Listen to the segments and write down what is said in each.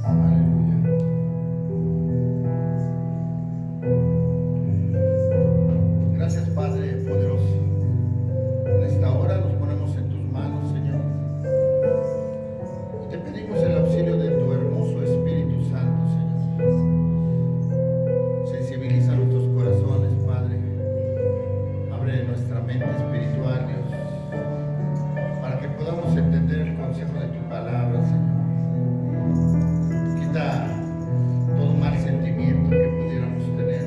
Aleluya. Gracias, Padre poderoso. En esta hora nos ponemos en tus manos, Señor. Y te pedimos el auxilio de tu hermoso Espíritu Santo, Señor. Sensibiliza nuestros corazones, Padre. Abre nuestra mente espiritual, Dios, para que podamos entender el consejo de tu palabra, Señor. Quita todo mal sentimiento que pudiéramos tener,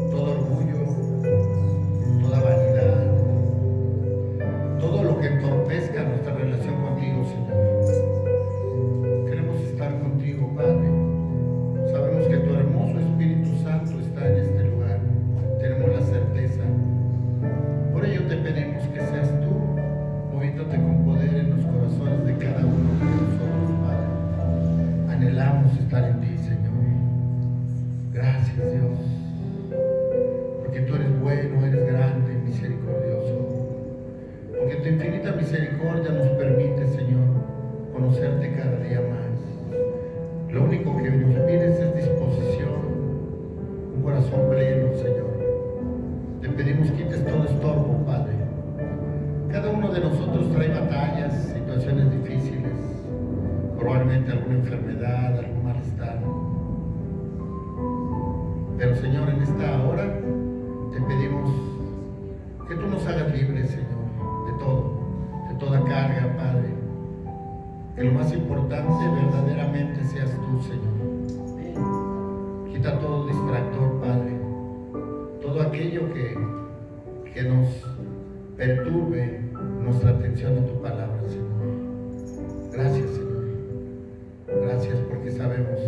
todo orgullo, toda vanidad, todo lo que entorpezca nuestra relación contigo, Señor. Queremos estar contigo, Padre. Sabemos que tu hermoso Espíritu Santo está en este lugar. Tenemos la certeza. Por ello te pedimos que seas tú moviéndote con poder en los corazones de cada uno de nosotros, Padre. Anhelamos estar en ti, Señor. Gracias, Dios, porque tú eres bueno, eres grande y misericordioso. Porque tu infinita misericordia nos permite, Señor, conocerte cada día más. Lo único que nos pides es disposición, un corazón pleno, Señor. Te pedimos quites todo estorbo, Padre. Cada uno de nosotros trae batallas, situaciones difíciles, probablemente alguna enfermedad, algún malestar. Pero, Señor, en esta hora te pedimos que tú nos hagas libres, Señor, de toda carga, Padre. Que lo más importante verdaderamente seas tú, Señor. Quita todo distractor, Padre. Todo aquello que nos perturbe nuestra atención a tu palabra, Señor. Gracias, Señor. Gracias porque sabemos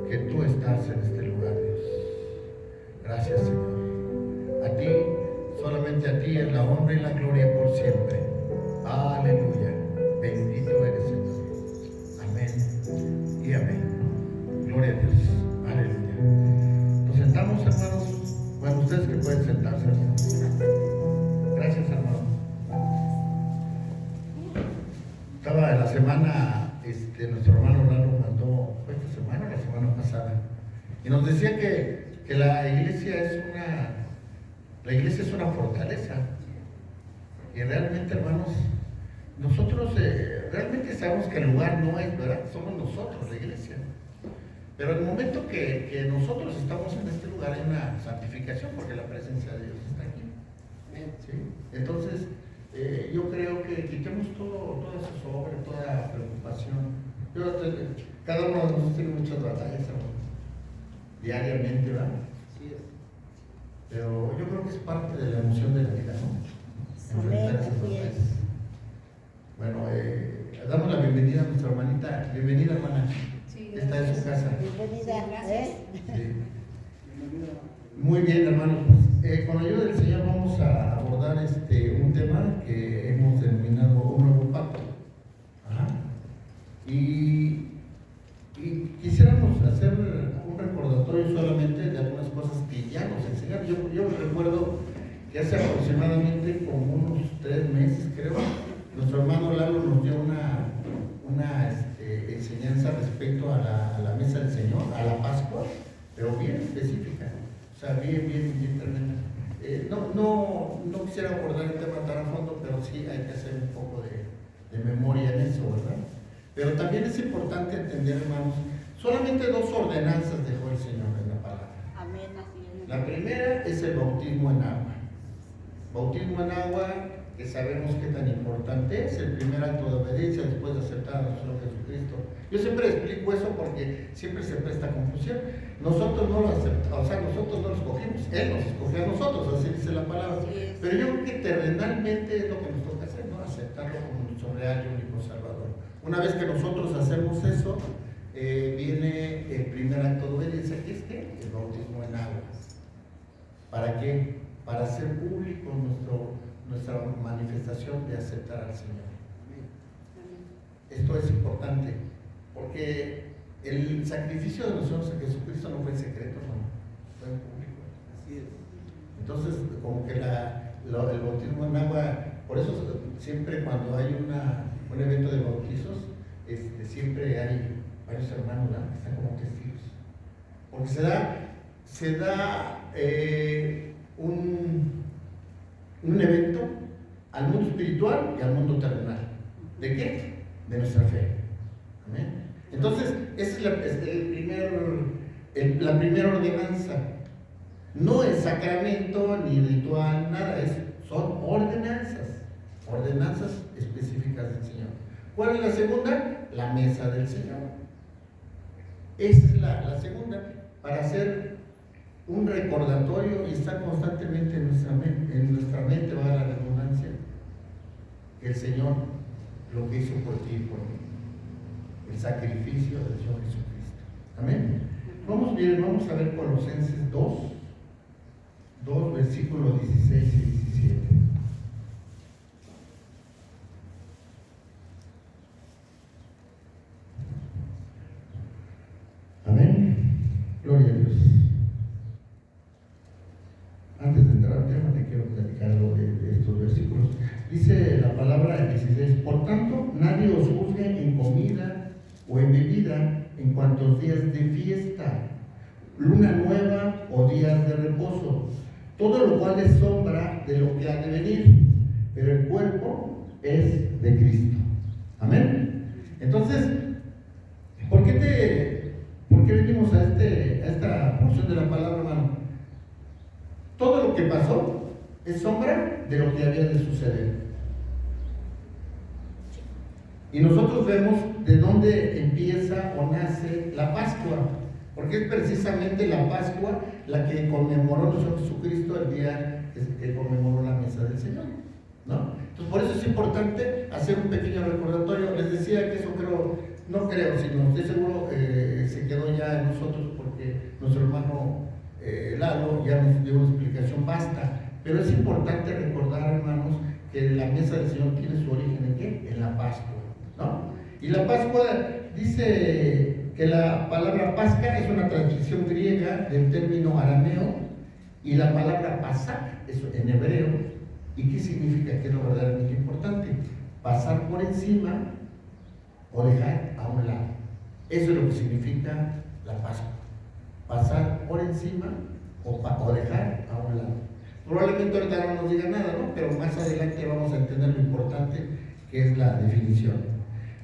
que tú estás en este lugar, Dios. Gracias, Señor. A ti, solamente a ti es la honra y la gloria por siempre. Aleluya. Bendito eres, Señor. Amén y amén. Gloria a Dios. Aleluya. Nos sentamos, hermanos. Bueno, ustedes que pueden sentarse. Gracias, hermano. Estaba en la semana, nuestro hermano Lalo mandó, ¿fue esta semana o la semana pasada? Y nos decía que la iglesia es una fortaleza. Y realmente, hermanos, nosotros realmente sabemos que el lugar no es, ¿verdad? Somos nosotros, la iglesia. Pero en el momento que nosotros estamos en este lugar hay una santificación porque la presencia de Dios está aquí. ¿Sí? Entonces, yo creo que quitemos toda esa sobre, toda preocupación. Cada uno de nosotros tiene muchas batallas, hermano, diariamente, ¿verdad? Sí. Pero yo creo que es parte de la emoción de la vida, ¿no? Enfrentar esas batallas. Bueno, damos la bienvenida a nuestra hermanita. Bienvenida, hermana. Sí, está en su casa. Bienvenida, gracias. Sí. Muy bien, hermanos. Con la ayuda del Señor vamos a abordar un tema que hemos denominado un nuevo pacto. Ajá. Y quisiéramos hacer un recordatorio solamente de algunas cosas que ya nos enseñaron. Yo recuerdo que hace aproximadamente como unos 3 meses, creo, nuestro hermano Lalo nos dio una enseñanza respecto a la mesa del Señor, a la Pascua, pero bien específica, o sea, bien tremenda. No quisiera abordar el tema tan a fondo, pero sí hay que hacer un poco de memoria en eso, ¿verdad? Pero también es importante entender, hermanos, solamente 2 ordenanzas dejó el Señor en la palabra. Amén, así es. La primera es el bautismo en agua. Bautismo en agua, que sabemos que tan importante es, el primer acto de obediencia después de aceptar a nuestro Jesucristo. Yo siempre explico eso porque siempre se presta confusión. Nosotros no lo aceptamos, o sea, nosotros no lo escogimos, Él nos escogió a nosotros, así dice la palabra. Sí. Pero yo creo que terrenalmente es lo que nos toca hacer, ¿no? Aceptarlo como nuestro real y único Salvador. Una vez que nosotros hacemos eso, viene el primer acto de obediencia, que es el bautismo en agua. ¿Para qué? Para hacer público nuestra manifestación de aceptar al Señor. Esto es importante, porque el sacrificio de nosotros en Jesucristo no fue en secreto, no, fue en público. Así es. Entonces, como que el bautismo en agua, por eso siempre cuando hay un evento de bautizos, siempre hay varios hermanos, ¿verdad?, que están como testigos. Porque se da un evento al mundo espiritual y al mundo terrenal. ¿De qué? De nuestra fe. ¿Amén? Entonces, esa es la primera ordenanza. No es sacramento ni ritual, nada, son ordenanzas específicas del Señor. ¿Cuál es la segunda? La mesa del Señor. Esa es la segunda, para hacer un recordatorio y está constantemente en nuestra mente, va la redundancia, que el Señor lo que hizo por ti y por mí, el sacrificio del Señor Jesucristo. Amén. Vamos a ver Colosenses 2, versículos 16 y 17. Amén. Gloria a Dios. Antes de entrar al tema, te quiero platicar algo de estos versículos. Dice la palabra en 16: por tanto, nadie os juzgue en comida o en bebida, en cuantos días de fiesta, luna nueva o días de reposo, todo lo cual es sombra de lo que ha de venir, pero el cuerpo es de Cristo. Amén. Entonces, ¿por qué venimos a esta porción de la palabra, hermano? Todo lo que pasó es sombra de lo que había de suceder. Y nosotros vemos de dónde empieza o nace la Pascua, porque es precisamente la Pascua la que conmemoró nuestro Jesucristo el día que conmemoró la mesa del Señor, ¿no? Entonces, por eso es importante hacer un pequeño recordatorio. Les decía que eso no creo, sino estoy seguro se quedó ya en nosotros, porque nuestro hermano Lalo ya nos dio una explicación vasta, pero es importante recordar, hermanos, que la mesa del Señor tiene su origen ¿en qué? En la Pascua, ¿no? Y la Pascua dice que la palabra Pasca es una transcripción griega del término arameo, y la palabra Pasach es en hebreo. ¿Y qué significa? Que es lo verdaderamente importante: pasar por encima o dejar a un lado. Eso es lo que significa la Pascua: pasar por encima o dejar a un lado. Probablemente ahorita no nos diga nada, ¿no? Pero más adelante vamos a entender lo importante que es la definición.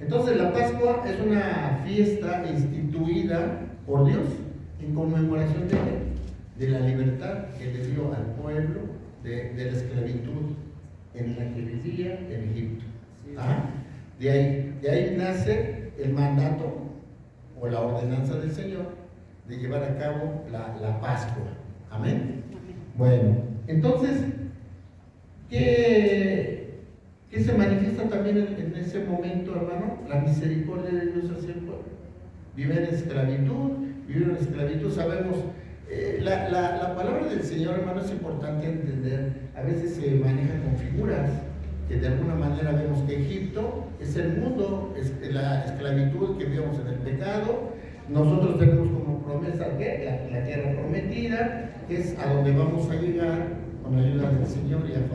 Entonces, la Pascua es una fiesta instituida por Dios en conmemoración de la libertad que le dio al pueblo de la esclavitud en la que vivía en Egipto. De ahí nace el mandato o la ordenanza del Señor de llevar a cabo la Pascua. Amén. Bueno, entonces, ¿qué se manifiesta también en ese momento, hermano? La misericordia de Dios hacia el pueblo. Vivir en esclavitud, sabemos. La palabra del Señor, hermano, es importante entender. A veces se maneja con figuras que de alguna manera vemos que Egipto es el mundo, es la esclavitud que vivimos en el pecado. Nosotros tenemos como promesa la tierra prometida, que es a donde vamos a llegar con la ayuda del Señor y a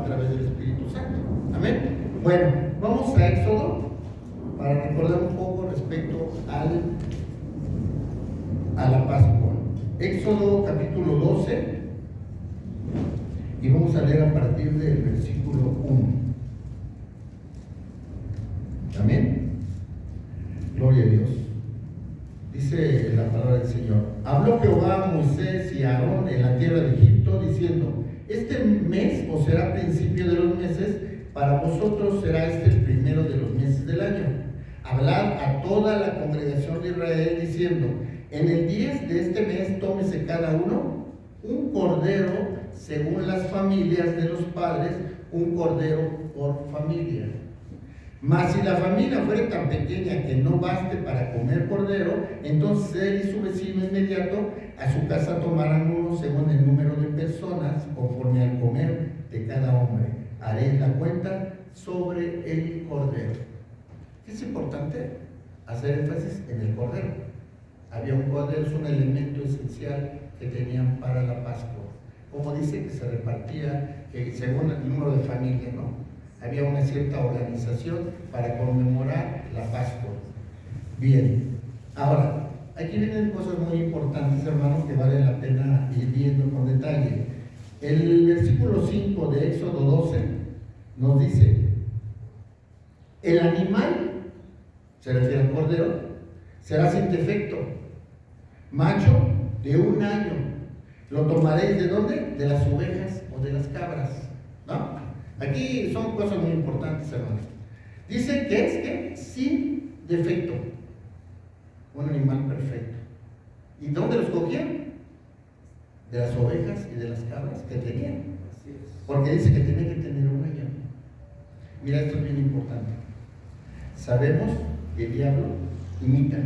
través del Espíritu Santo. Amén. Bueno, vamos a Éxodo para recordar un poco respecto a la Pascua. Éxodo capítulo 12, y vamos a leer a partir del versículo 1. Amén. Gloria a Dios. Dice la palabra del Señor: habló Jehová a Moisés y a Aarón en la tierra de Egipto, diciendo: este mes os será principio de los meses, para vosotros será el primero de los meses del año. Hablad a toda la congregación de Israel, diciendo: en el 10 de este mes tómese cada uno un cordero según las familias de los padres, un cordero por familia. Mas si la familia fuere tan pequeña que no baste para comer cordero, entonces él y su vecino inmediato a su casa tomarán uno según el número de personas, conforme al comer de cada hombre. Haréis la cuenta sobre el cordero. Es importante hacer énfasis en el cordero. Había un cordero, es un elemento esencial que tenían para la Pascua. Como dice que se repartía según el número de familia, ¿no? Había una cierta organización para conmemorar la Pascua. Bien, Ahora, aquí vienen cosas muy importantes, hermanos, que vale la pena ir viendo con detalle. El versículo 5 de Éxodo 12 nos dice: el animal, se refiere al cordero, será sin defecto, macho de 1 año. ¿Lo tomaréis de dónde? De las ovejas o de las cabras, ¿no? Aquí son cosas muy importantes, hermanos. Dice que es que sin defecto, un animal perfecto. ¿Y dónde los cogían? De las ovejas y de las cabras que tenían. Porque dice que tenía que tener 1 año. Mira, esto es bien importante. Sabemos que el diablo imita.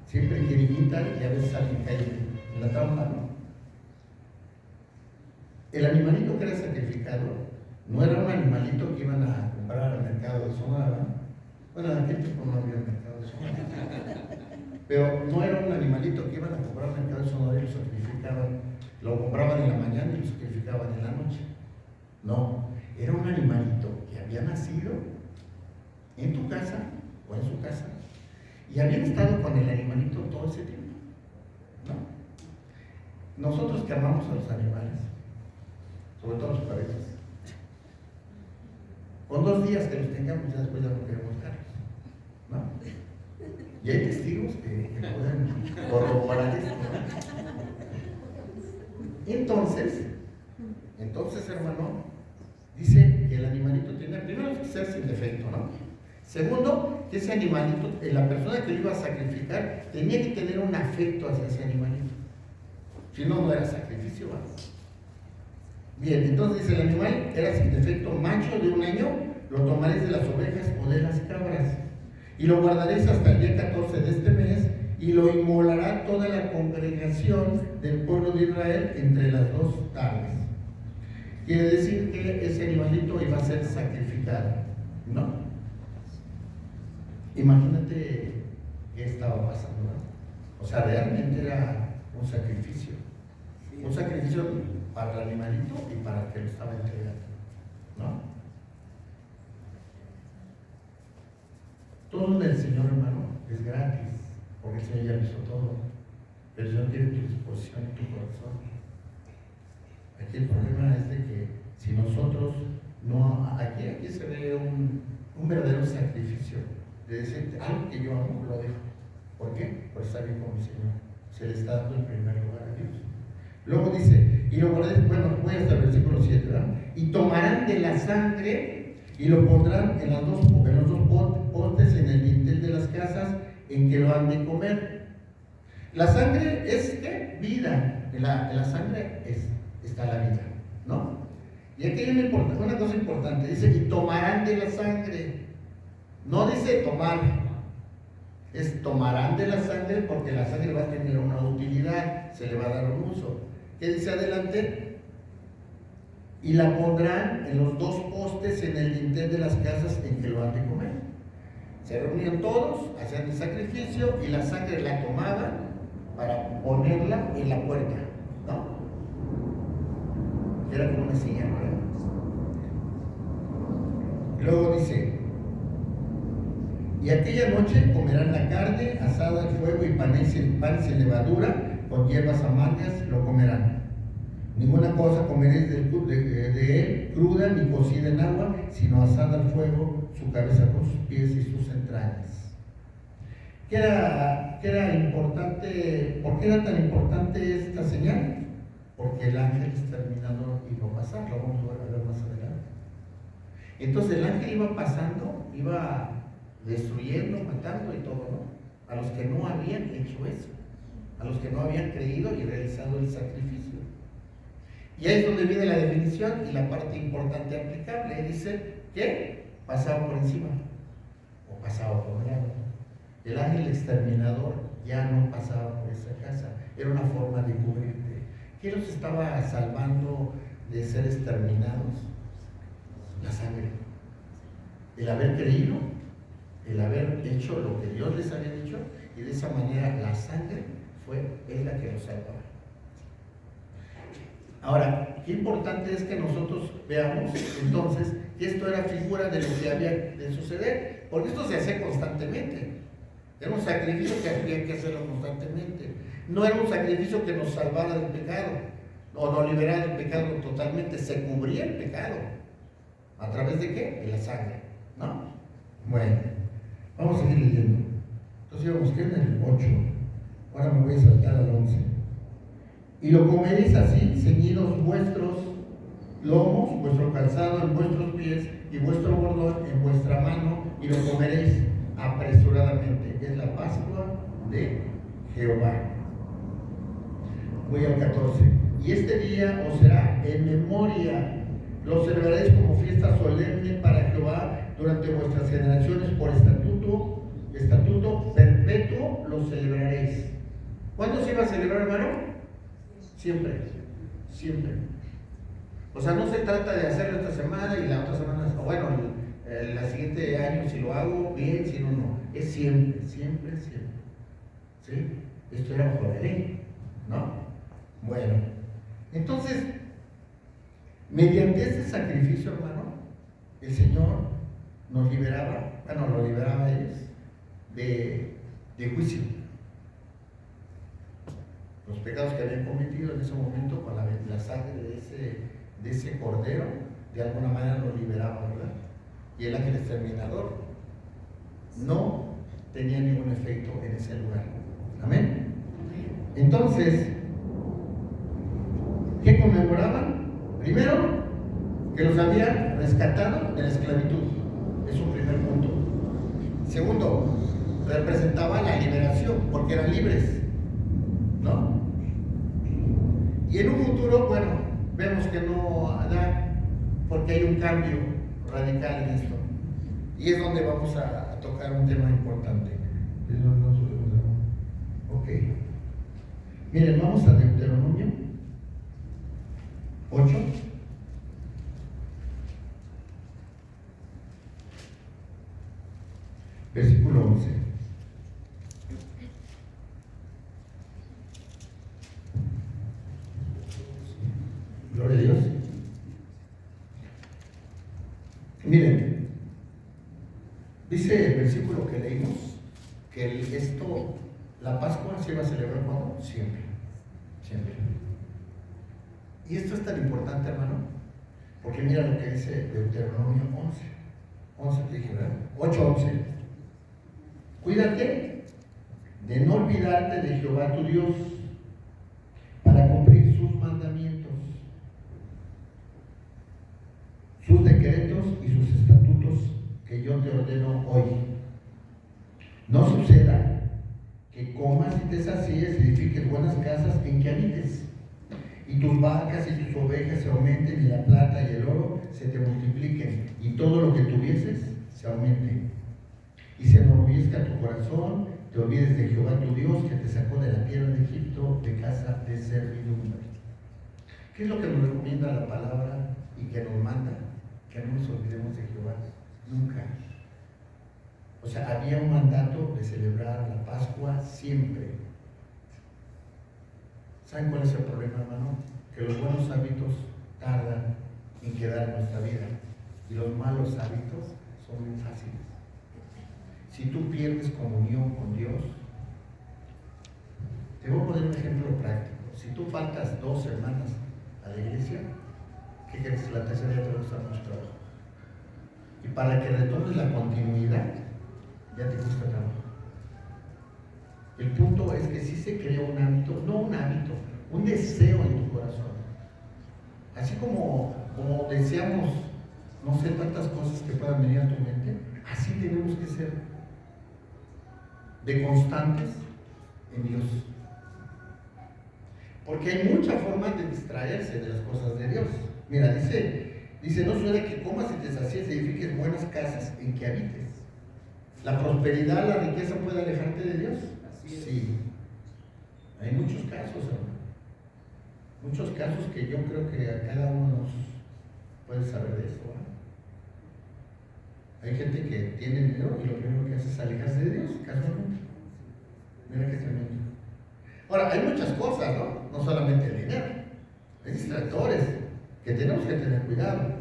Siempre quiere imitar y a veces alguien cae en la trampa, ¿no? El animalito que era sacrificado no era un animalito que iban a comprar al mercado de Sonora. Bueno, en aquel tiempo no había mercado de Sonora. Pero no era un animalito que iban a comprar al mercado de Sonora y lo sacrificaban. Lo compraban en la mañana y lo sacrificaban en la noche. No, era un animalito que había nacido en tu casa o en su casa y habían estado con el animalito todo ese tiempo, ¿no? Nosotros que amamos a los animales, sobre todo los perritos, con 2 días que los tengamos ya después ya no queremos dejarlos, ¿no? Y hay testigos que pueden corroborar esto, ¿no? Entonces, hermano, dice que el animalito tiene, primero que ser sin defecto, ¿no? Segundo, que ese animalito, la persona que lo iba a sacrificar, tenía que tener un afecto hacia ese animalito. Si no, no era sacrificio, ¿vale? Bien, entonces dice, el animal era sin defecto, macho de 1 año, lo tomaréis de las ovejas o de las cabras, y lo guardaréis hasta el día 14 de este mes, y lo inmolará toda la congregación del pueblo de Israel entre las 2 tardes. Quiere decir que ese animalito iba a ser sacrificado, ¿no? Imagínate qué estaba pasando, ¿no? O sea, realmente era un sacrificio. Un sacrificio para el animalito y para el que lo estaba entregando, ¿no? Todo del Señor, hermano, es gratis, porque el Señor ya lo hizo todo. Pero el Señor tiene tu disposición y tu corazón. Aquí el problema es de que si nosotros no, aquí se ve un verdadero sacrificio, de decir, algo que yo amo, lo dejo. ¿Por qué? Por estar bien con mi Señor. Se le está dando el primer lugar a Dios. Luego dice, y lo guardaré, bueno, voy hasta el versículo 7, ¿verdad? Y tomarán de la sangre y lo pondrán en los dos postes en el dintel de las casas en que lo han de comer. La sangre es ¿qué? Vida. En la sangre está la vida, ¿no? Y aquí hay una cosa importante, dice, y tomarán de la sangre. No dice tomar, es tomarán de la sangre porque la sangre va a tener una utilidad, se le va a dar un uso. ¿Qué dice adelante? Y la pondrán en los 2 postes en el dintel de las casas en que lo han de comer. Se reunían todos, hacían el sacrificio y la sangre la tomaban para ponerla en la puerta, ¿no? Era como una señal, ¿verdad? Luego dice, y aquella noche comerán la carne asada al fuego y pan sin levadura, con hierbas amargas lo comerán. Ninguna cosa comeréis de él cruda ni cocida en agua, sino asada al fuego, su cabeza con sus pies y sus entrañas. ¿Qué era importante? ¿Por qué era tan importante esta señal? Porque el ángel exterminador iba a pasar, lo vamos a ver más adelante. Entonces el ángel iba pasando, iba destruyendo, matando y todo, ¿no? A los que no habían hecho eso, a los que no habían creído y realizado el sacrificio. Y ahí es donde viene la definición y la parte importante aplicable. Dice que pasaba por encima o pasaba por un lado. El ángel exterminador ya no pasaba por esa casa, era una forma de cubrirte. ¿Qué los estaba salvando de ser exterminados? La sangre. El haber creído, el haber hecho lo que Dios les había dicho, y de esa manera la sangre es la que los salvaba. Ahora, qué importante es que nosotros veamos entonces que esto era figura de lo que había de suceder, porque esto se hace constantemente. Era un sacrificio que había que hacerlo constantemente. No era un sacrificio que nos salvara del pecado o nos liberara del pecado totalmente. Se cubría el pecado. ¿A través de qué? De la sangre, ¿no? Bueno, vamos a seguir leyendo. Entonces íbamos que en el 8. Ahora me voy a saltar al 11. Y lo comeréis así, ceñidos vuestros lomos, vuestro calzado en vuestros pies y vuestro bordón en vuestra mano, y lo comeréis apresuradamente. Es la Pascua de Jehová. Voy al 14. Y este día os será en memoria. Lo celebraréis como fiesta solemne para Jehová durante vuestras generaciones por estatuto perpetuo lo celebraréis. ¿Cuándo se iba a celebrar, hermano? Siempre, siempre. O sea, no se trata de hacerlo esta semana y la otra semana, o bueno, la siguiente año si lo hago bien, si no, no. Es siempre, siempre, siempre. ¿Sí? Esto era bajo la ley, ¿no? Bueno, entonces, mediante este sacrificio, hermano, el Señor nos liberaba, bueno, lo liberaba a ellos de juicio. Los pecados que habían cometido en ese momento con la sangre de ese cordero, de alguna manera lo liberaba, ¿verdad? Y el ángel exterminador no tenía ningún efecto en ese lugar. Amén. Entonces, ¿qué conmemoraban? Primero, que los habían rescatado de la esclavitud. Es un primer punto. Segundo, representaba la liberación, porque eran libres, ¿no? Y en un futuro, bueno, vemos que no da, porque hay un cambio radical en esto. Y es donde vamos a tocar un tema importante. Ok. Miren, vamos a Deuteronomio 8. Versículo 11. Gloria a Dios. Miren, dice el versículo que leímos que la Pascua se iba a celebrar cuando siempre, siempre. Y esto es tan importante, hermano, porque mira lo que dice Deuteronomio 11 te dije, ¿verdad? 8:11. Cuídate de no olvidarte de Jehová tu Dios para cumplir sus mandamientos, sus decretos y sus estatutos que yo te ordeno hoy. No suceda que comas y te sacíes y edifiques buenas casas en que habites, y tus vacas y tus ovejas se aumenten, y la plata y el oro se te multipliquen, y todo lo que tuvieses se aumente. Y se enorgullezca tu corazón, te olvides de Jehová tu Dios, que te sacó de la tierra de Egipto, de casa de servidumbre. ¿Qué es lo que nos recomienda la palabra y que nos manda? Que no nos olvidemos de Jehová, nunca. O sea, había un mandato de celebrar la Pascua siempre. ¿Saben cuál es el problema, hermano? Que los buenos hábitos tardan en quedar en nuestra vida y los malos hábitos son muy fáciles. Si tú pierdes comunión con Dios, te voy a poner un ejemplo práctico. Si tú faltas 2 semanas a la iglesia, ¿qué crees? La tercera ya te va a costar mucho trabajo. Y para que retomes la continuidad, ya te cuesta trabajo. El punto es que si se crea un hábito, no un hábito, un deseo en tu corazón. Así como deseamos, no sé, tantas cosas que puedan venir a tu mente, así tenemos que ser de constantes en Dios. Porque hay muchas formas de distraerse de las cosas de Dios. Mira, dice, no suele que comas y te sacíes y edifiques buenas casas en que habites. ¿La prosperidad, la riqueza puede alejarte de Dios? Sí. Hay muchos casos, hermano. Muchos casos que yo creo que a cada uno nos puede saber de eso, ¿no? Hay gente que tiene dinero y lo primero que hace es alejarse de Dios, casualmente. Mira qué tremendo. Ahora, hay muchas cosas, ¿no? No solamente el dinero. Hay distractores que tenemos que tener cuidado.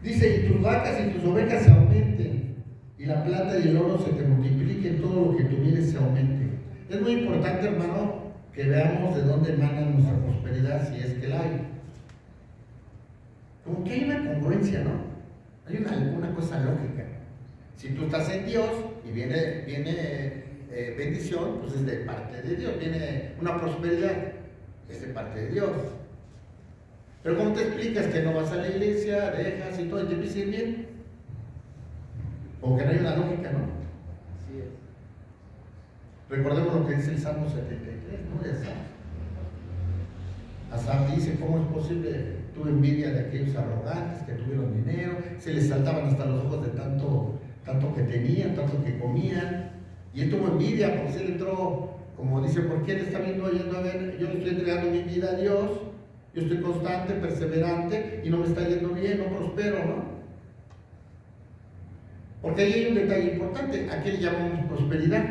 Dice, y tus vacas y tus ovejas se aumenten. y la plata y el oro se te multipliquen, todo lo que tuvieres se aumente. Es muy importante, hermano, que veamos de dónde emana nuestra prosperidad, si es que la hay. Como que hay una congruencia, ¿no? Hay una cosa lógica. Si tú estás en Dios y viene bendición, pues es de parte de Dios. Viene una prosperidad, es de parte de Dios. Pero ¿cómo te explicas que no vas a la iglesia, dejas y todo, y te empieza a ir bien? Como que no hay una lógica, ¿no? Así es. Recordemos lo que dice el Salmo 73, ¿no? De Asaf dice, ¿cómo es posible? Tuve envidia de aquellos arrogantes que tuvieron dinero, se les saltaban hasta los ojos de tanto que tenían, tanto que comían, y él tuvo envidia porque él entró, como dice, ¿por qué él está viendo, oyendo a ver? Yo le estoy entregando mi vida a Dios, yo estoy constante, perseverante, y no me está yendo bien, no prospero, ¿no? Porque ahí hay un detalle importante, ¿a qué le llamamos prosperidad?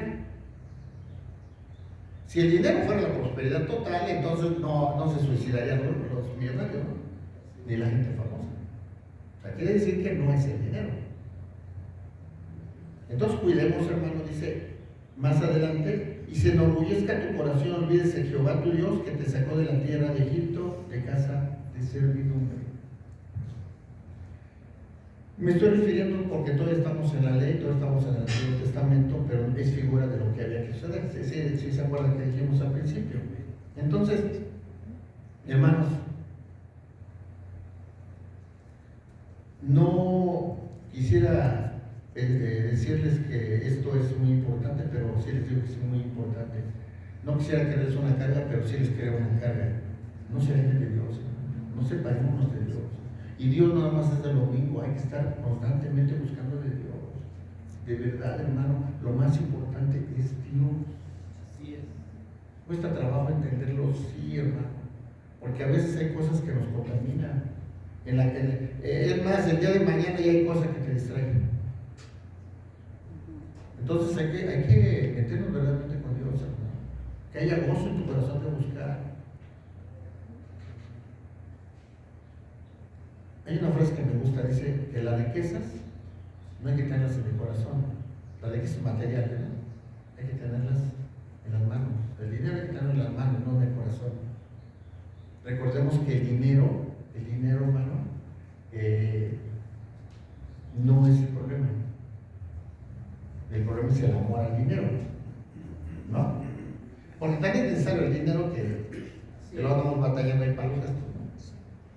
Si el dinero fuera la prosperidad total, entonces no se suicidarían los millonarios, ¿no? Ni la gente famosa. O sea, quiere decir que no es el dinero. Entonces cuidemos, hermano, dice más adelante, y se enorgullezca tu corazón, olvides de Jehová tu Dios, que te sacó de la tierra de Egipto, de casa de servidumbre. Me estoy refiriendo porque todavía estamos en la ley, todavía estamos en el Antiguo Testamento, pero es figura de lo que había que suceder. Si se acuerdan que dijimos al principio. Entonces, hermanos, no quisiera decirles que esto es muy importante, pero sí les digo que es muy importante. No quisiera creerles una carga, pero sí les creo una carga. No se alejen de Dios, no separémonos de Dios. Y Dios nada más es del domingo, hay que estar constantemente buscando de Dios. De verdad, hermano, lo más importante es Dios. Así es. Cuesta trabajo entenderlo, sí, hermano, porque a veces hay cosas que nos contaminan. Es más, el día de mañana ya hay cosas que te distraen. Entonces hay que meternos verdaderamente con Dios, hermano. Que haya gozo en tu corazón de buscar. Hay una frase que me gusta, dice que las riquezas no hay que tenerlas en el corazón, las riquezas materiales, ¿no? Hay que tenerlas en las manos. El dinero hay que tenerlo en las manos, no en el corazón. Recordemos que el dinero, hermano, no es el problema. El problema es el amor al dinero, ¿no? Porque tan es necesario el dinero que lo andamos batallando ahí para los gastos.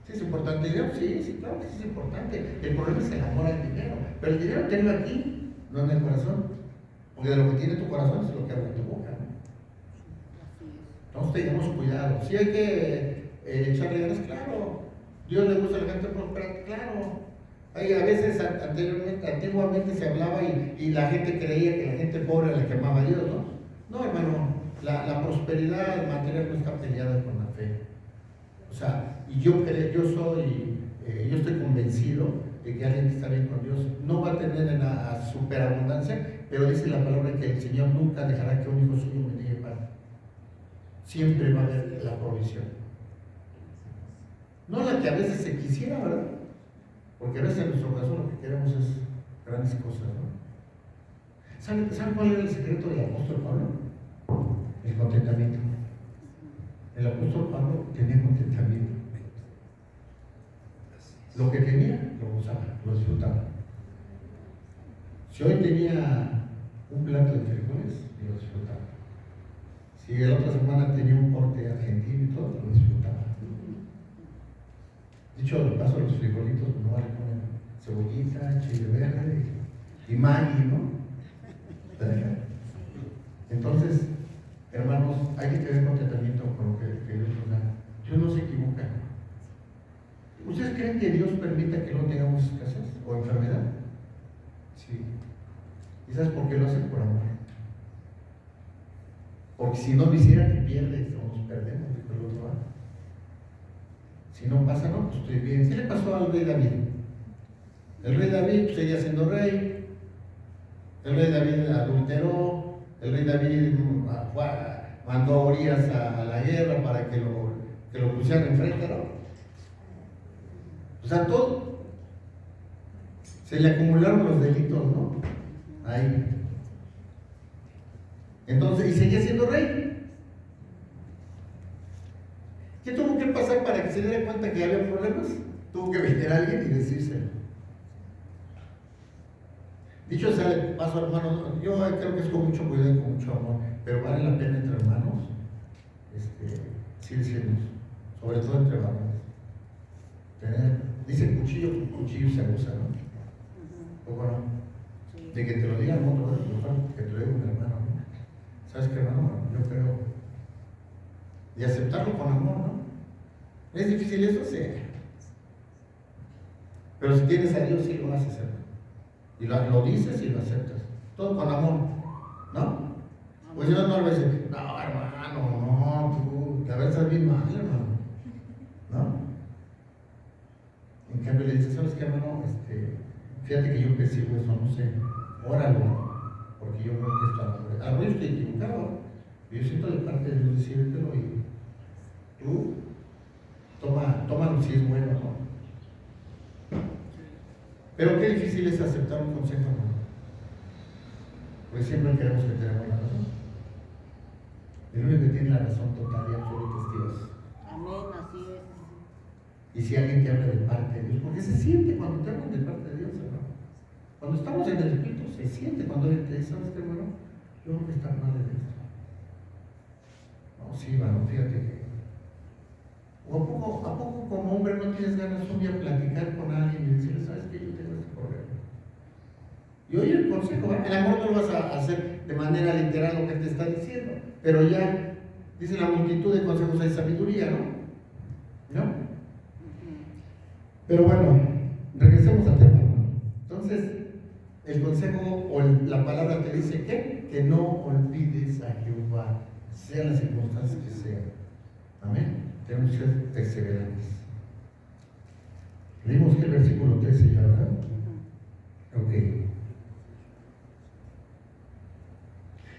¿Sí es importante el dinero? Sí, claro que sí es importante. El problema es el amor al dinero. Pero el dinero tenlo aquí, no en el corazón. Porque de lo que tiene tu corazón es lo que abre tu boca, ¿no? Entonces tengamos cuidado. Si hay que echarle ganas, claro. Dios le gusta a la gente prosperar, claro. A veces antiguamente se hablaba y la gente creía que la gente pobre era la que amaba a Dios, ¿no? No, hermano, la prosperidad material no está peleada con la fe. O sea, y yo estoy convencido de que alguien que está bien con Dios no va a tener en la superabundancia, pero dice la palabra que el Señor nunca dejará que un hijo suyo mendigue pan. Siempre va a haber la provisión. No la que a veces se quisiera, ¿verdad? Porque a veces en nuestro corazón lo que queremos es grandes cosas, ¿no? ¿Saben cuál era el secreto del apóstol Pablo? El contentamiento. El apóstol Pablo tenía contentamiento. Lo que tenía, lo gozaba, lo disfrutaba. Si hoy tenía un plato de frijoles, lo disfrutaba. Si la otra semana tenía un corte argentino y todo, lo disfrutaba. Dicho de paso, los frijolitos no le ponen cebollita, chile verde y Maggi, ¿no? Entonces, hermanos, hay que tener contentamiento con lo que Dios nos da. Dios no se equivoca. ¿Ustedes creen que Dios permita que no tengamos escasez o enfermedad? Sí. ¿Y sabes por qué lo hace? Por amor. Porque si no lo hiciera, te pierdes o nos perdemos, dijo el otro lado. Si no pasa, no, pues estoy bien. ¿Qué le pasó al rey David? El rey David pues, seguía siendo rey. El rey David adulteró. El rey David mandó a Urias a la guerra para que lo pusieran enfrente, ¿no? O sea, todo. Se le acumularon los delitos, ¿no? Ahí. Entonces, y seguía siendo rey. ¿Qué tuvo que pasar para que se diera cuenta que había problemas? Tuvo que venir a alguien y decírselo. Dicho sea de paso, hermanos, yo creo que es con mucho cuidado y con mucho amor, pero vale la pena entre hermanos, sí decirnos, sobre todo entre varones. Dice cuchillo se usa, ¿no? ¿O no? De que te lo digan otro, que te lo diga un hermano, ¿no? ¿Sabes qué, hermano? Yo creo. Y aceptarlo con amor, ¿no? ¿Es difícil eso? Sí. Pero si tienes a Dios, sí lo haces, hermano. Y lo dices y lo aceptas. Todo con amor, ¿no? Pues yo no le voy a decir, no, hermano, no, tú, la verdad estás bien mal, hermano. ¿No? En cambio le dices, ¿sabes qué, hermano? Fíjate que yo percibo eso, no sé, óralo, porque yo creo que esto a lo mejor yo estoy equivocado. Yo siento de parte de Dios decírtelo y tú tómalo si es bueno, ¿no? Pero qué difícil es aceptar un consejo, ¿no? Pues siempre creemos que tenemos la razón. El único que tiene la razón total y absoluta es Dios. Amén, así es. Y si alguien te habla de parte de Dios, porque se siente cuando te hablan de parte de Dios, hermano. Cuando estamos en el Espíritu, se siente cuando alguien te dice, ¿sabes qué, hermano? Yo creo que está mal en esto. No, sí, hermano, fíjate que. ¿O a poco como hombre no tienes ganas un día de platicar con alguien y decirle, ¿sabes qué? Yo tengo este problema. Y oye el consejo, ¿verdad? El amor no lo vas a hacer de manera literal lo que te está diciendo, pero ya, dice la multitud de consejos hay sabiduría, ¿no? ¿No? Pero bueno, regresemos al tema. Entonces, el consejo o la palabra te dice que no olvides a Jehová, sean las circunstancias que sean. Amén. Tenemos que ser perseverantes. Leímos que el versículo 13 ya, ¿verdad? Ok.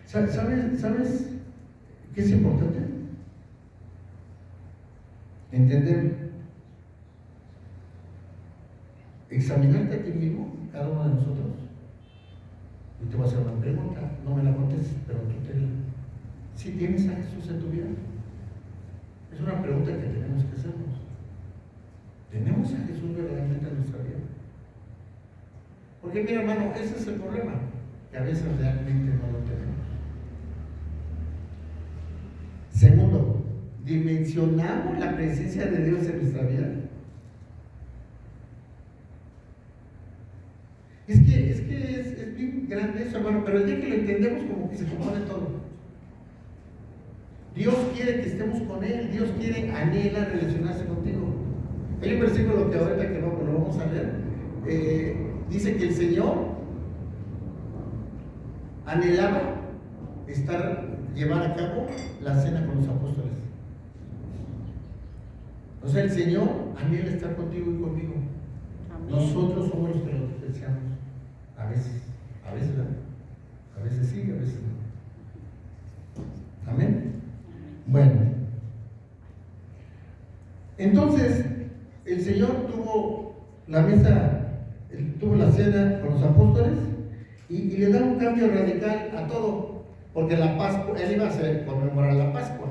¿Sabes qué es importante? Entender, examinarte a ti mismo, cada uno de nosotros. Y te voy a hacer una pregunta, no me la contestes, pero tú si tienes a Jesús en tu vida. Es una pregunta que tenemos que hacernos. ¿Tenemos a Jesús verdaderamente en nuestra vida? Porque mira, hermano, ese es el problema, que a veces realmente no lo tenemos. Segundo, ¿dimensionamos la presencia de Dios en nuestra vida? Es bien grande eso, hermano, pero el día que lo entendemos, como que se compone todo. Dios quiere que estemos con Él, Dios anhela relacionarse contigo. Hay un versículo que ahorita que lo vamos a leer, dice que el Señor anhelaba llevar a cabo la cena con los apóstoles. O sea, el Señor anhela estar contigo y conmigo. Amén. Nosotros somos los que lo deseamos. A veces, ¿verdad? A veces sí, a veces no. Amén. Bueno, entonces el Señor tuvo la cena con los apóstoles y le da un cambio radical a todo, porque la Pascua, él iba a conmemorar la Pascua,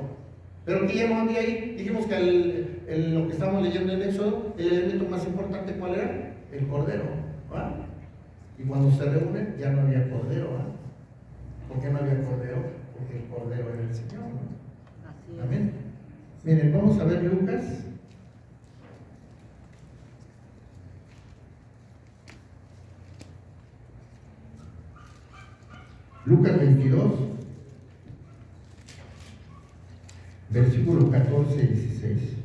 pero que ya no había ahí. Dijimos que lo que estamos leyendo en Éxodo, el elemento más importante, ¿cuál era? El cordero, ¿va? Y cuando se reúnen ya no había cordero, ¿va? ¿Por qué no había cordero? Porque el cordero era el Señor, ¿no? Amén. Miren, vamos a ver Lucas. Lucas 22, versículo 14 y 16.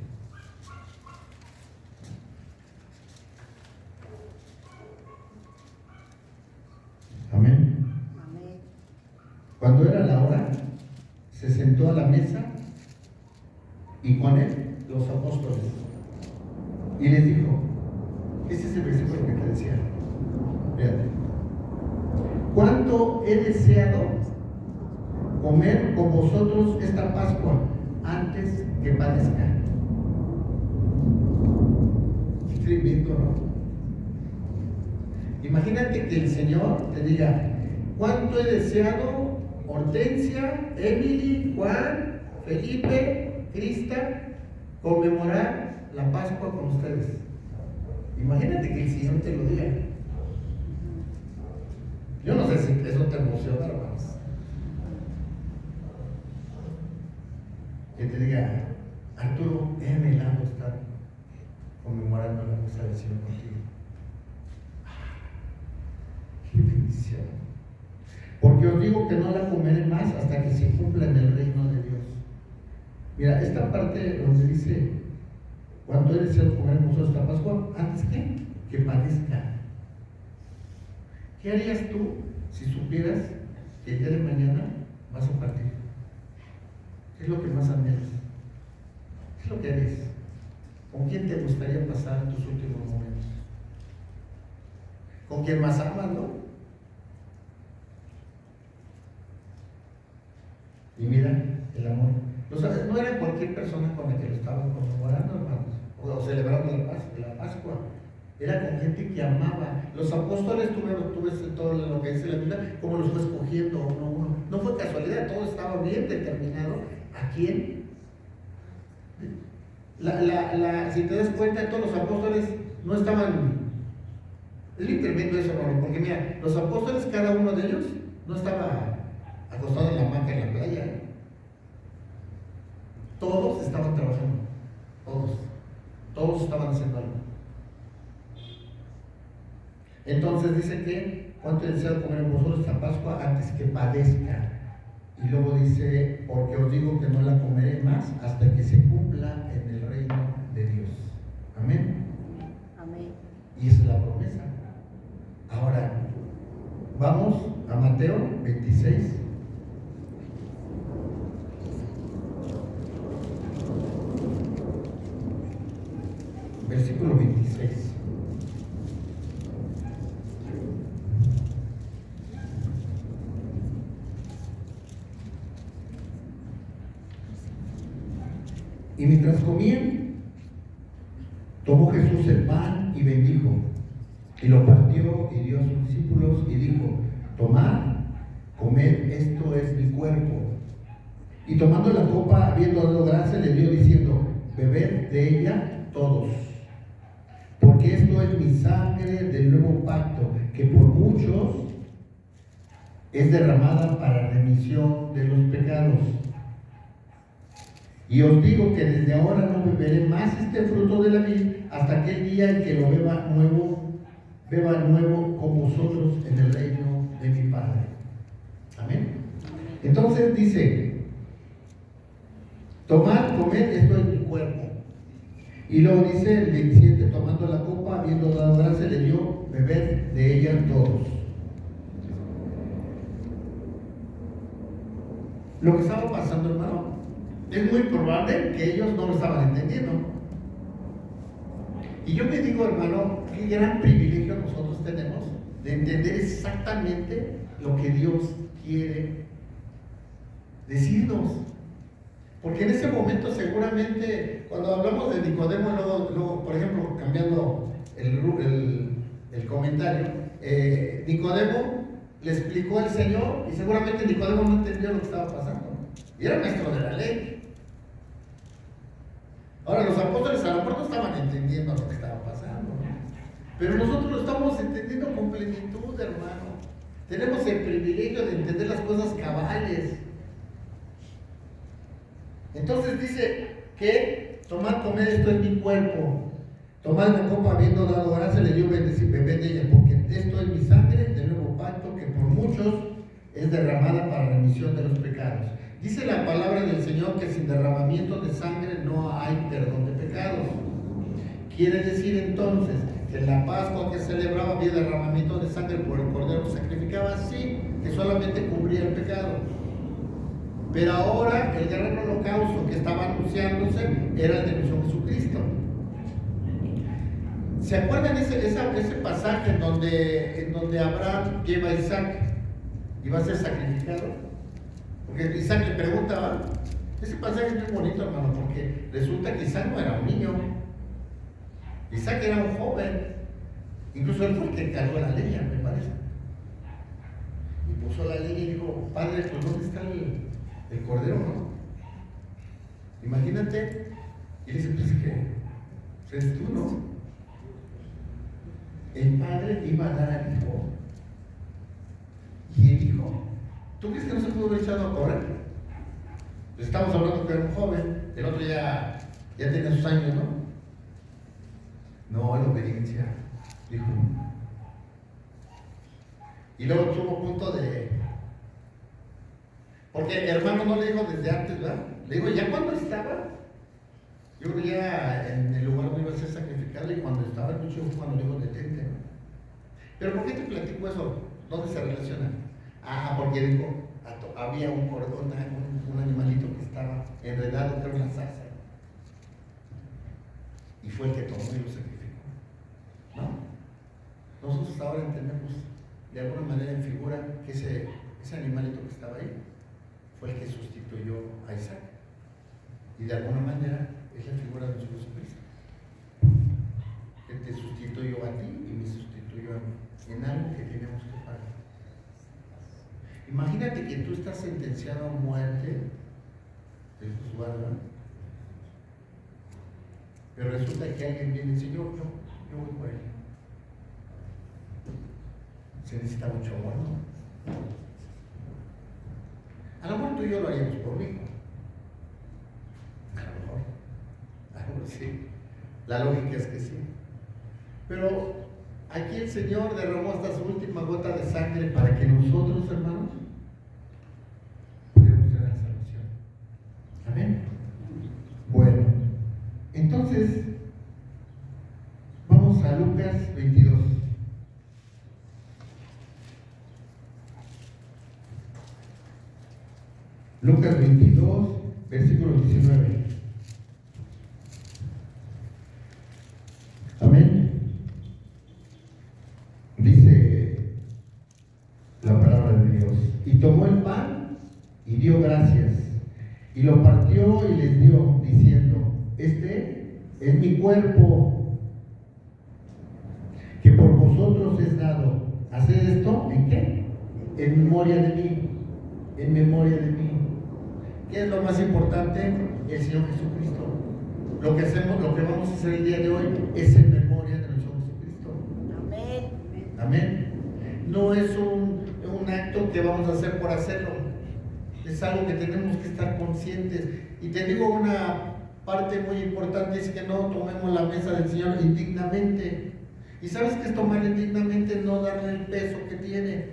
Amén. Amén. Cuando era la hora, se sentó a la mesa y con él los apóstoles. Y les dijo, ese es el versículo que te decía. Fíjate. ¿Cuánto he deseado comer con vosotros esta Pascua antes que padezca? Es tremendo, ¿no? Imagínate que el Señor te diga, ¿Cuánto he deseado, Hortensia, Emily, Juan, Felipe, Crista, conmemorar la Pascua con ustedes? Imagínate que el Señor te lo diga. Yo no sé si eso te emociona, hermanos. Que te diga, Arturo, he anhelado estar conmemorando la mesa del Señor contigo. ¡Qué bendición! Porque os digo que no la comeré más hasta que se cumpla en el reino de Dios. Mira, esta parte donde dice, ¿cuánto he deseado comer vosotros esta Pascua? ¿Antes qué? Que padezca. ¿Qué harías tú si supieras que el día de mañana vas a partir? ¿Qué es lo que más anhelas? ¿Qué es lo que harías? ¿Con quién te gustaría pasar tus últimos momentos? ¿Con quién más amas, no? Y mira, el amor. No era cualquier persona con la que lo estaban conmemorando, hermanos, o celebrando la Pascua. Era con gente que amaba. Los apóstoles, tú ves todo lo que dice la Biblia, cómo los fue escogiendo uno a uno. No fue casualidad, todo estaba bien determinado. ¿A quién? Si te das cuenta, todos los apóstoles no estaban. Es bien tremendo eso, hermano, porque mira, los apóstoles, cada uno de ellos, no estaba acostado en la hamaca en la playa. Todos estaban trabajando. Todos estaban haciendo algo. Entonces dice que, ¿cuánto he deseado comer vosotros esta Pascua antes que padezca? Y luego dice, porque os digo que no la comeré más hasta que se cumpla en el reino de Dios. Amén. Amén. Y esa es la promesa. Ahora, vamos a Mateo 26. Versículo 26. Y mientras comían, tomó Jesús el pan y bendijo, y lo partió y dio a sus discípulos y dijo, tomad, comed, esto es mi cuerpo. Y tomando la copa, habiendo dado gracias, le dio diciendo, bebed de ella todos, porque esto es mi sangre del nuevo pacto, que por muchos es derramada para remisión de los pecados. Y os digo que desde ahora no beberé más este fruto de la vid hasta aquel día en que lo beba nuevo con vosotros en el reino de mi Padre. Amén. Entonces dice, tomad, comed, esto es mi cuerpo. Y luego dice el 27, tomando la copa, habiendo dado gracias, le dio beber de ella todos. Lo que estaba pasando, hermano, es muy probable que ellos no lo estaban entendiendo. Y yo me digo, hermano, qué gran privilegio nosotros tenemos de entender exactamente lo que Dios quiere decirnos. Porque en ese momento seguramente, cuando hablamos de Nicodemo, luego por ejemplo, cambiando el comentario, Nicodemo le explicó al Señor y seguramente Nicodemo no entendió lo que estaba pasando. Y era maestro de la ley. Ahora, los apóstoles a lo mejor no estaban entendiendo lo que estaba pasando, ¿no? Pero nosotros lo estamos entendiendo con plenitud, hermano. Tenemos el privilegio de entender las cosas cabales. Entonces dice que tomad, comed, esto es mi cuerpo. Tomad la copa, habiendo dado gracias, le dio bendecir, bebed de ella, porque esto es mi sangre del nuevo pacto, que por muchos es derramada para remisión de los pecados. Dice la palabra del Señor que sin derramamiento de sangre no hay perdón de pecados. Quiere decir entonces que en la Pascua que celebraba había derramamiento de sangre por el cordero que sacrificaba, sí, que solamente cubría el pecado. Pero ahora el gran holocausto que estaba anunciándose era el de nuestro Jesucristo. ¿Se acuerdan ese pasaje en donde Abraham lleva a Isaac y va a ser sacrificado? Porque Isaac le pregunta, ese pasaje es muy bonito, hermano, porque resulta que Isaac no era un niño. Isaac era un joven. Incluso él fue el que cargó la leña, me parece. Y puso la leña y dijo, Padre, pues ¿dónde está el cordero, no? Imagínate, y dice, pues que eres tú, ¿no? El padre iba a dar al hijo, y el hijo, ¿tú crees que no se pudo haber echado a correr? Pues estamos hablando que era un joven, el otro ya tiene sus años, ¿no? No, la obediencia, dijo. Y luego estuvo a punto de... Porque el hermano no le dijo desde antes, ¿verdad? Le digo, ya cuando estaba, yo creo que ya en el lugar donde iba a ser sacrificado, y cuando estaba el mucho fue cuando le dijo, detente, ¿no? Pero ¿por qué te platico eso? ¿Dónde se relaciona? Ah, porque dijo, había un cordón, un animalito que estaba enredado, creo, en la zarza. Y fue el que tomó y lo sacrificó, ¿no? Nosotros ahora entendemos de alguna manera en figura que ese animalito que estaba ahí fue el que sustituyó a Isaac. Y de alguna manera es la figura de nuestro Jesucristo, que te sustituyó a ti y me sustituyó a mí en algo que tenemos que pagar. Imagínate que tú estás sentenciado a muerte de juzgado, ¿verdad? Pero resulta que alguien viene y dice, yo voy por él. Se necesita mucho amor, ¿no? A lo mejor tú y yo lo haríamos por mí. A lo mejor sí. La lógica es que sí. Pero aquí el Señor derramó hasta su última gota de sangre para que nosotros, hermanos, pudiéramos tener la salvación. Amén. Bueno, entonces vamos a Lucas 22. Lucas 22, versículo 19. Amén. Dice la palabra de Dios. Y tomó el pan y dio gracias, y lo partió y les dio, diciendo, este es mi cuerpo, que por vosotros es dado. ¿Haced esto en qué? En memoria de mí. En memoria de mí. ¿Qué es lo más importante? El Señor Jesucristo. Lo que hacemos, lo que vamos a hacer el día de hoy es en memoria de nuestro Jesucristo. Amén. Amén. No es un acto que vamos a hacer por hacerlo. Es algo que tenemos que estar conscientes. Y te digo una parte muy importante, es que no tomemos la mesa del Señor indignamente. ¿Y sabes qué es tomar indignamente? No darle el peso que tiene.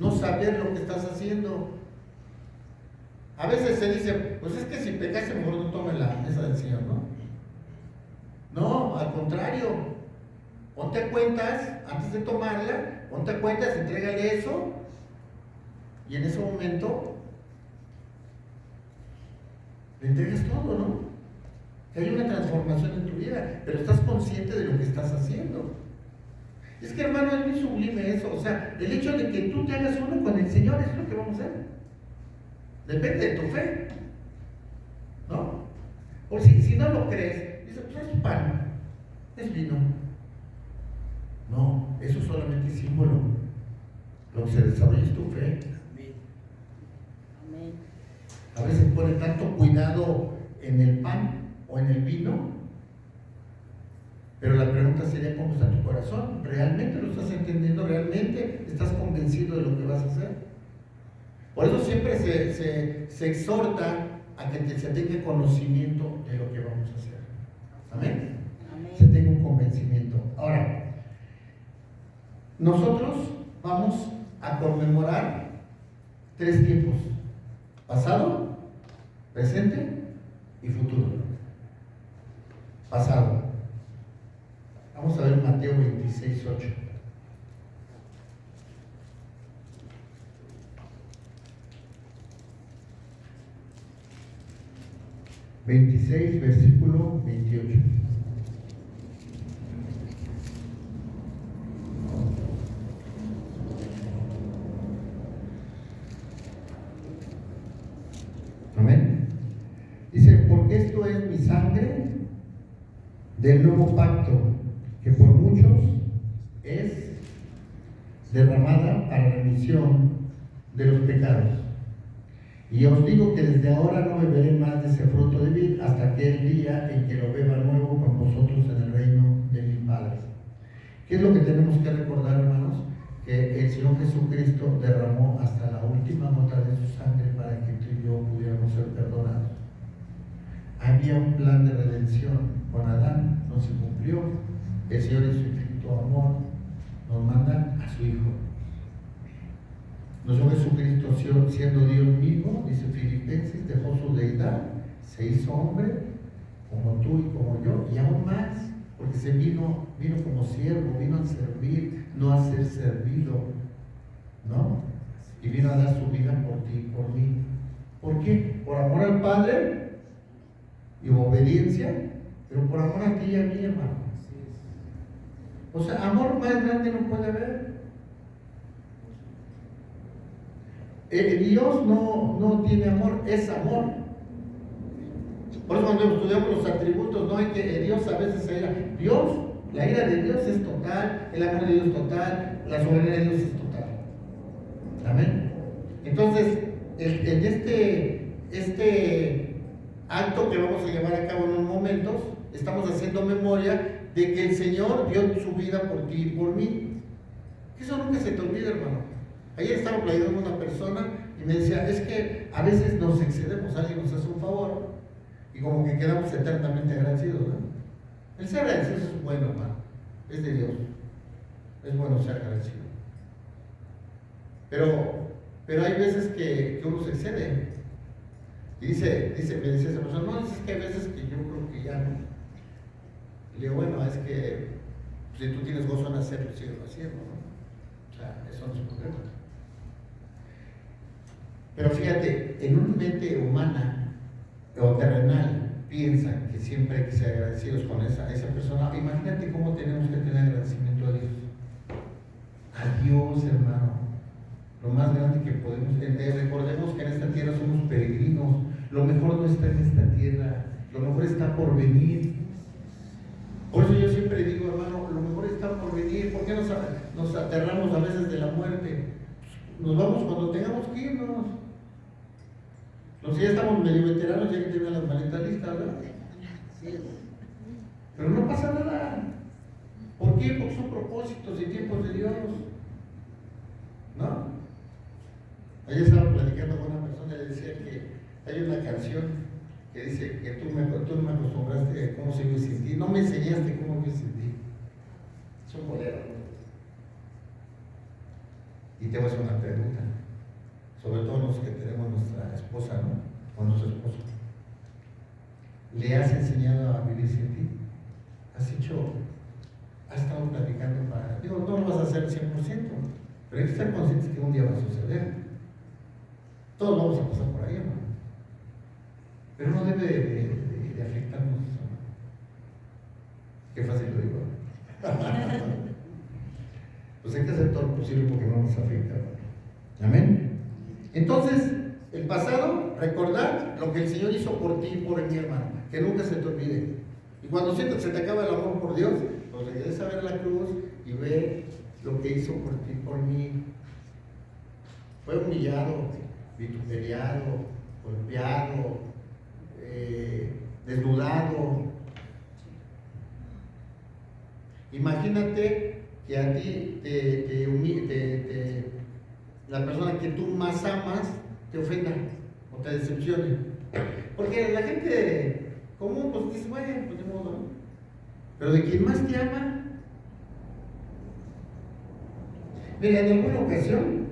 No saber lo que estás haciendo. A veces se dice, pues es que si pecas, mejor no tomes la mesa del Señor, ¿no? No, al contrario. Ponte cuentas, antes de tomarla, ponte cuentas, entrégale eso, y en ese momento le entregas todo, ¿no? Que hay una transformación en tu vida, pero estás consciente de lo que estás haciendo. Es que, hermano, es muy sublime eso. O sea, el hecho de que tú te hagas uno con el Señor es lo que vamos a hacer. Depende de tu fe, ¿no? Por si no lo crees, dices, pues es pan, es vino. No, eso solamente es símbolo. Lo que se desarrolla es tu fe. Amén. A veces pone tanto cuidado en el pan o en el vino, pero la pregunta sería, ¿cómo está tu corazón? ¿Realmente lo estás entendiendo? ¿Realmente estás convencido de lo que vas a hacer? Por eso siempre se exhorta a que se tenga conocimiento de lo que vamos a hacer. Amén. Amén. Se tenga un convencimiento. Ahora, nosotros vamos a conmemorar 3 tiempos: pasado, presente y futuro. Pasado. Vamos a ver Mateo 26:8. Versículo 28. Amén. Dice, porque esto es mi sangre del nuevo pacto, que por muchos es derramada para remisión de los pecados. Y os digo que desde ahora no beberé más de ese fruto de vid hasta aquel día en que lo beba nuevo con vosotros en el reino de mi Padre. ¿Qué es lo que tenemos que recordar, hermanos? Que el Señor Jesucristo derramó hasta la última gota de su sangre para que tú y yo pudiéramos ser perdonados. Había un plan de redención con Adán, no se cumplió. El Señor en su infinito amor nos manda a su Hijo. Nuestro Jesucristo, siendo Dios mismo, dice Filipenses, dejó su deidad, se hizo hombre, como tú y como yo, y aún más, porque se vino como siervo, vino a servir, no a ser servido, ¿no? Y vino a dar su vida por ti y por mí. ¿Por qué? Por amor al Padre y obediencia, pero por amor a ti y a mí, hermano. O sea, amor más grande no puede haber. Dios no tiene amor, es amor. Por eso cuando estudiamos los atributos, no hay que Dios a veces se ira. Dios, la ira de Dios es total, el amor de Dios es total, la soberanía de Dios es total. Amén. Entonces, en este acto que vamos a llevar a cabo en unos momentos, estamos haciendo memoria de que el Señor dio su vida por ti y por mí. Eso nunca se te olvida, hermano. Ayer estaba platicando con una persona y me decía, es que a veces nos excedemos, alguien nos hace un favor y como que quedamos eternamente agradecidos, ¿no? El ser agradecido es bueno, hermano, es de Dios, es bueno ser agradecido. Pero hay veces que uno se excede. Y me dice esa persona, no, es que hay veces que yo creo que ya no. Le digo, bueno, es que si tú tienes gozo en hacerlo, síguelo haciendo, ¿no? O sea, eso no es problema. Pero fíjate, en una mente humana o terrenal piensan que siempre hay que ser agradecidos con esa persona. Imagínate cómo tenemos que tener agradecimiento a Dios. A Dios, hermano. Lo más grande que podemos entender. Recordemos que en esta tierra somos peregrinos. Lo mejor no está en esta tierra. Lo mejor está por venir. Por eso yo siempre digo, hermano, lo mejor está por venir. ¿Por qué nos aterramos a veces de la muerte? Nos vamos cuando tengamos que irnos. Los que ya estamos medio veteranos, ya que tienen las maletas listas, ¿verdad? Sí. Pero no pasa nada. ¿Por qué? Porque son propósitos y tiempos de Dios. ¿No? Ayer estaba platicando con una persona y le decía que hay una canción que dice que tú no me acostumbraste a cómo se vive sin ti, no me enseñaste cómo vive sin ti. Es un bolero. Y te voy a hacer una pregunta, sobre todo los que tenemos nuestra esposa, ¿no? O nuestro esposo. ¿Le has enseñado a vivir sin ti? ¿Has estado platicando para... Digo, no lo vas a hacer 100%, pero hay que estar conscientes que un día va a suceder. Todos vamos a pasar por ahí, ¿no? Pero no debe de afectarnos. Qué fácil lo digo. Pues hay que hacer todo lo posible porque no nos afecta. Amén. Entonces, el pasado, recordar lo que el Señor hizo por ti y por mí, hermano. Que nunca se te olvide. Y cuando sientas que se te acaba el amor por Dios, pues regresa a ver la cruz y ve lo que hizo por ti y por mí. Fue humillado, vituperiado, golpeado, desnudado. Imagínate que a ti la persona que tú más amas te ofenda o te decepcione. Porque la gente común pues dice, bueno, pues de modo, ¿no? Pero de quien más te ama. Mira, en alguna ocasión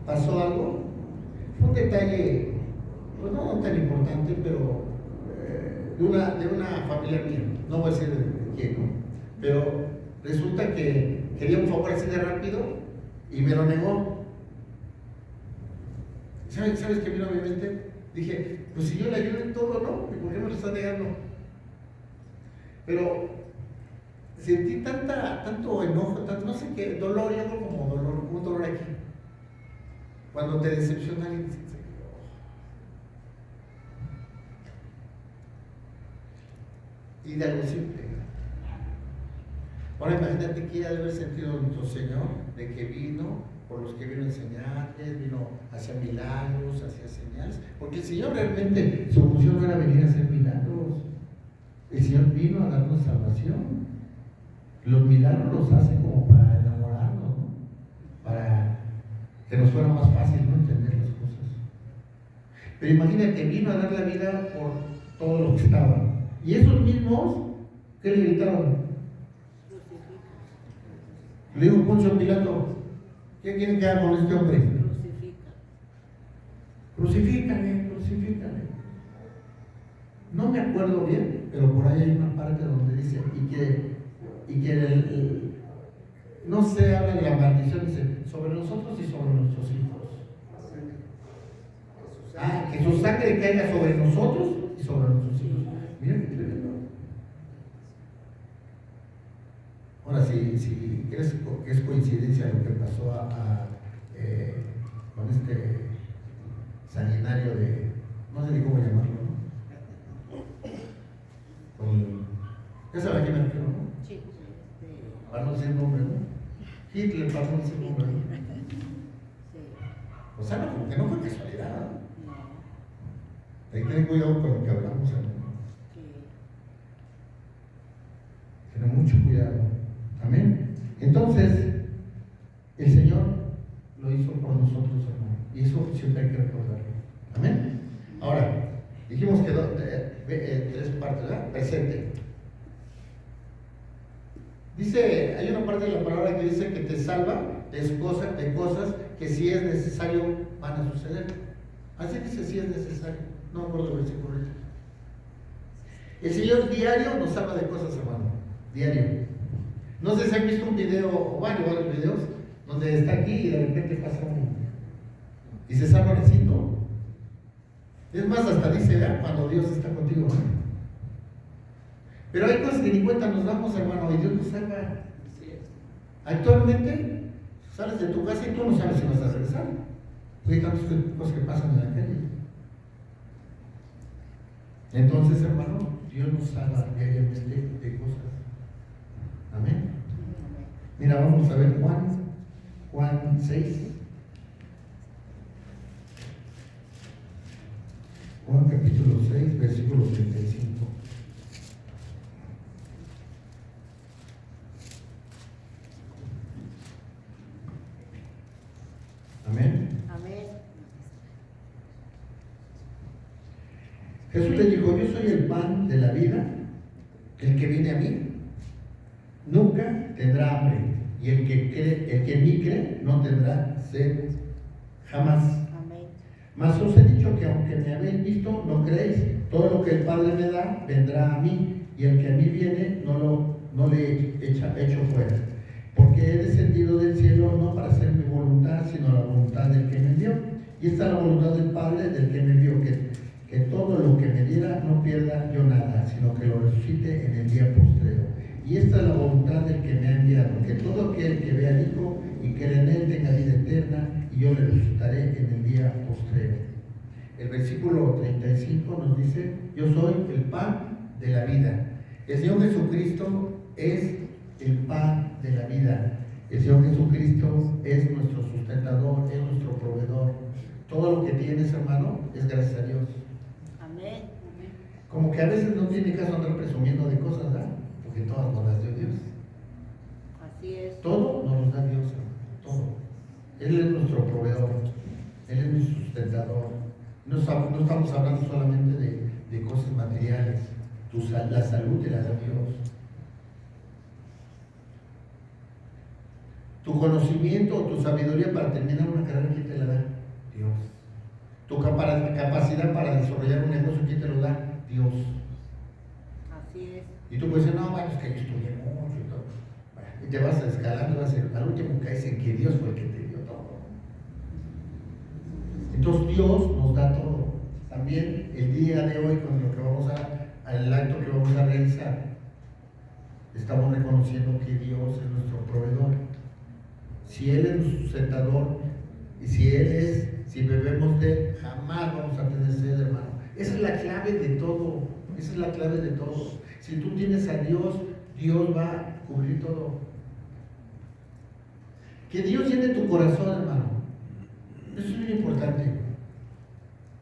pasó algo, fue un detalle, pues no tan importante, pero de una familia mía, no voy a decir de quién, ¿no? Pero resulta que quería un favor así de rápido y me lo negó. ¿Sabes qué vino a mi mente? Dije, pues si yo le ayudo en todo, ¿no? ¿Y por qué me lo está negando? Pero sentí tanto enojo, tanto, no sé qué, dolor, yo creo como un dolor aquí. Cuando te decepciona alguien, y de algo simple. Ahora imagínate que ha de haber sentido nuestro Señor de que vino por los que vino a enseñarles, vino a hacer milagros, hacía señales, porque el Señor realmente, su función no era venir a hacer milagros, el Señor vino a darnos salvación. Los milagros los hace como para enamorarnos, ¿no? Para que nos fuera más fácil, ¿no?, entender las cosas. Pero imagínate, vino a dar la vida por todos los que estaban, y esos mismos, ¿qué le gritaron? Le dijo Poncio Pilato: ¿qué quieren que haga con este hombre? Crucifícale, crucifícale. No me acuerdo bien, pero por ahí hay una parte donde dice, no sé, habla de la maldición, dice, sobre nosotros y sobre nuestros hijos. Que su sangre caiga sobre nosotros y sobre nuestros hijos. Miren qué tremendo. Ahora, si crees que es coincidencia lo que pasó con este sanguinario de, no sé ni cómo llamarlo, ¿no? Ya sabes a quién me refiero, ¿no? Sí. Para no decir nombre, ¿no? Hitler, para no decir nombre, ¿no? Sí. O sea, no, como que no fue casualidad, ¿no? No. Hay que tener cuidado con lo que hablamos, hermano. Sí. Tener mucho cuidado. Amén. Entonces, el Señor lo hizo por nosotros, hermano. Y eso siempre hay que recordarlo. Amén. Ahora, dijimos que tres partes, ¿verdad? Presente. Dice, hay una parte de la palabra que dice que te salva de cosas que si es necesario van a suceder. Así dice, si es necesario. No me acuerdo el versículo. El Señor diario nos salva de cosas, hermano. Diario. No sé si han visto un video, o varios videos, donde está aquí y de repente pasa uno. Y se salvan así, ¿no? Es más, hasta dice, ¿verdad?, cuando Dios está contigo, ¿no? Pero hay cosas que ni cuenta nos damos, hermano, y Dios nos salva. Actualmente, sales de tu casa y tú no sabes si vas a regresar. Porque hay tantas cosas que pasan en la calle. Entonces, hermano, Dios nos salva diariamente de cosas. Amén. Mira, vamos a ver Juan 6. Juan capítulo 6, versículo 35. Amén. Amén. Jesús le dijo: yo soy el pan de la vida, el que viene a mí nunca tendrá hambre, y el que en mí cree no tendrá sed jamás. Amén. Mas os he dicho que aunque me habéis visto, no creéis. Todo lo que el Padre me da vendrá a mí, y el que a mí viene no le echo fuera. Porque he descendido del cielo no para hacer mi voluntad, sino la voluntad del que me envió. Y esta es la voluntad del Padre, del que me envió, que todo lo que me diera no pierda yo nada, sino que lo resucite en el día postrero. Y esta es la voluntad del que me ha enviado, que todo aquel que vea al Hijo y cree en Él tenga vida eterna, y yo le resucitaré en el día postrero. El versículo 35 nos dice: yo soy el pan de la vida. El Señor Jesucristo es el pan de la vida. El Señor Jesucristo es nuestro sustentador, es nuestro proveedor. Todo lo que tienes, hermano, es gracias a Dios. Amén. Como que a veces no tiene caso andar presumiendo de cosas, ¿verdad? Porque todas nos las dio Dios. Así es. Todo nos lo da Dios, hermano. Todo. Él es nuestro proveedor. Él es nuestro sustentador. No estamos hablando solamente de cosas materiales. La salud te la da Dios. Tu conocimiento o tu sabiduría para terminar una carrera, ¿quién te la da? Dios. Tu capacidad para desarrollar un negocio, ¿quién te lo da? Dios. Así es. Y tú puedes decir: no, bueno, es que yo estudié mucho y todo. Bueno, y te vas escalando, vas a decir, al último caes en que Dios fue el que te dio todo. Entonces Dios nos da todo. También el día de hoy, con lo que al acto que vamos a realizar, estamos reconociendo que Dios es nuestro proveedor. Si Él es nuestro sustentador, y si bebemos de Él, jamás vamos a tener sed, hermano. Esa es la clave de todo. Esa es la clave de todo. Si tú tienes a Dios, Dios va a cubrir todo. Que Dios llene tu corazón, hermano. Eso es muy importante.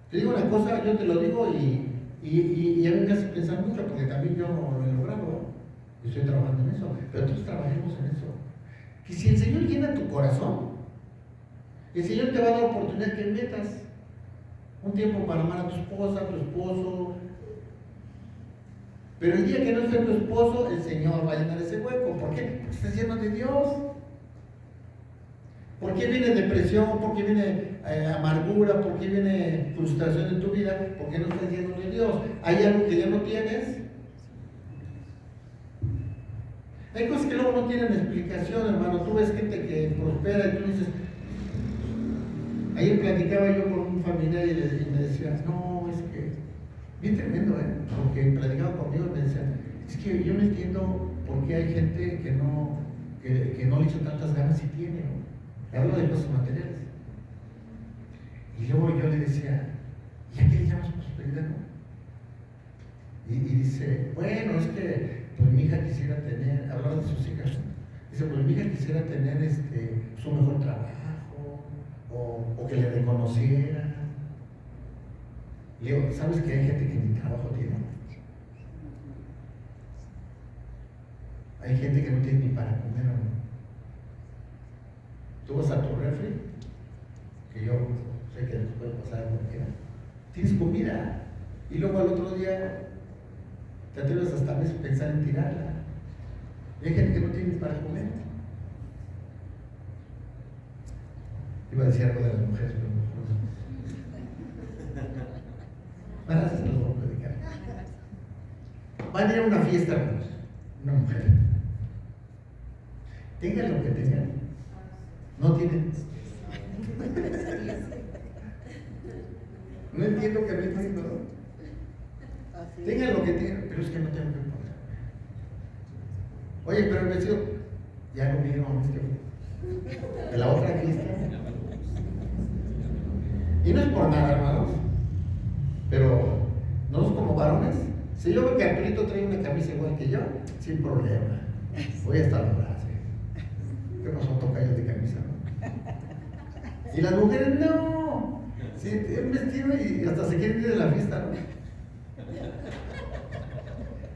Te digo una cosa, yo te lo digo y a mí me hace pensar mucho porque también yo lo he logrado. Yo estoy trabajando en eso, pero todos trabajemos en eso. Que si el Señor llena tu corazón, el Señor te va a dar oportunidad que metas un tiempo para amar a tu esposa, a tu esposo. Pero el día que no esté tu esposo, el Señor va a llenar ese hueco. ¿Por qué? Porque estás lleno de Dios. ¿Por qué viene depresión? ¿Por qué viene amargura? ¿Por qué viene frustración en tu vida? Porque no estás lleno de Dios. ¿Hay algo que ya no tienes? Hay cosas que luego no tienen explicación, hermano. Tú ves gente que prospera y tú dices... Ayer platicaba yo con un familiar y me decía, no, es que... Bien tremendo, porque platicaba conmigo y me decía, es que yo no entiendo por qué hay gente que no le hizo tantas ganas y tiene, ¿no? Hablo de cosas materiales. Y luego yo le decía, ¿y a qué le llamas prosperidad, no? Y dice, bueno, es que pues mi hija quisiera tener, hablaba de sus hijas, ¿no? Dice, pues mi hija quisiera tener su mejor trabajo, o que le reconociera. Y digo, ¿sabes que hay gente que ni trabajo tiene? Hay gente que no tiene ni para comer, ¿no? Tú vas a tu refri, que yo sé que después puede pasar como quiera, tienes comida, y luego al otro día te atreves hasta a veces a pensar en tirarla. Y hay gente que no tiene ni para comer. Iba a decir algo de las mujeres, pero mejor no. Para eso se los voy a predicar. Van a ir a una fiesta, hermanos, una mujer. Tengan lo que tengan. No tienen. No entiendo que no entiendo. Tengan lo que tengan, pero es que no tengo que poner. Oye, pero el vestido, ya lo vieron, de la otra fiesta. Y no es por nada, hermanos, pero nosotros como varones, si yo veo que Arturito trae una camisa igual que yo, sin problema, voy a estar los brazos. ¿Qué pasó? Tocayo de camisa, ¿no? Y las mujeres, no. Sí, tienen vestido y hasta se quieren ir de la fiesta, ¿no?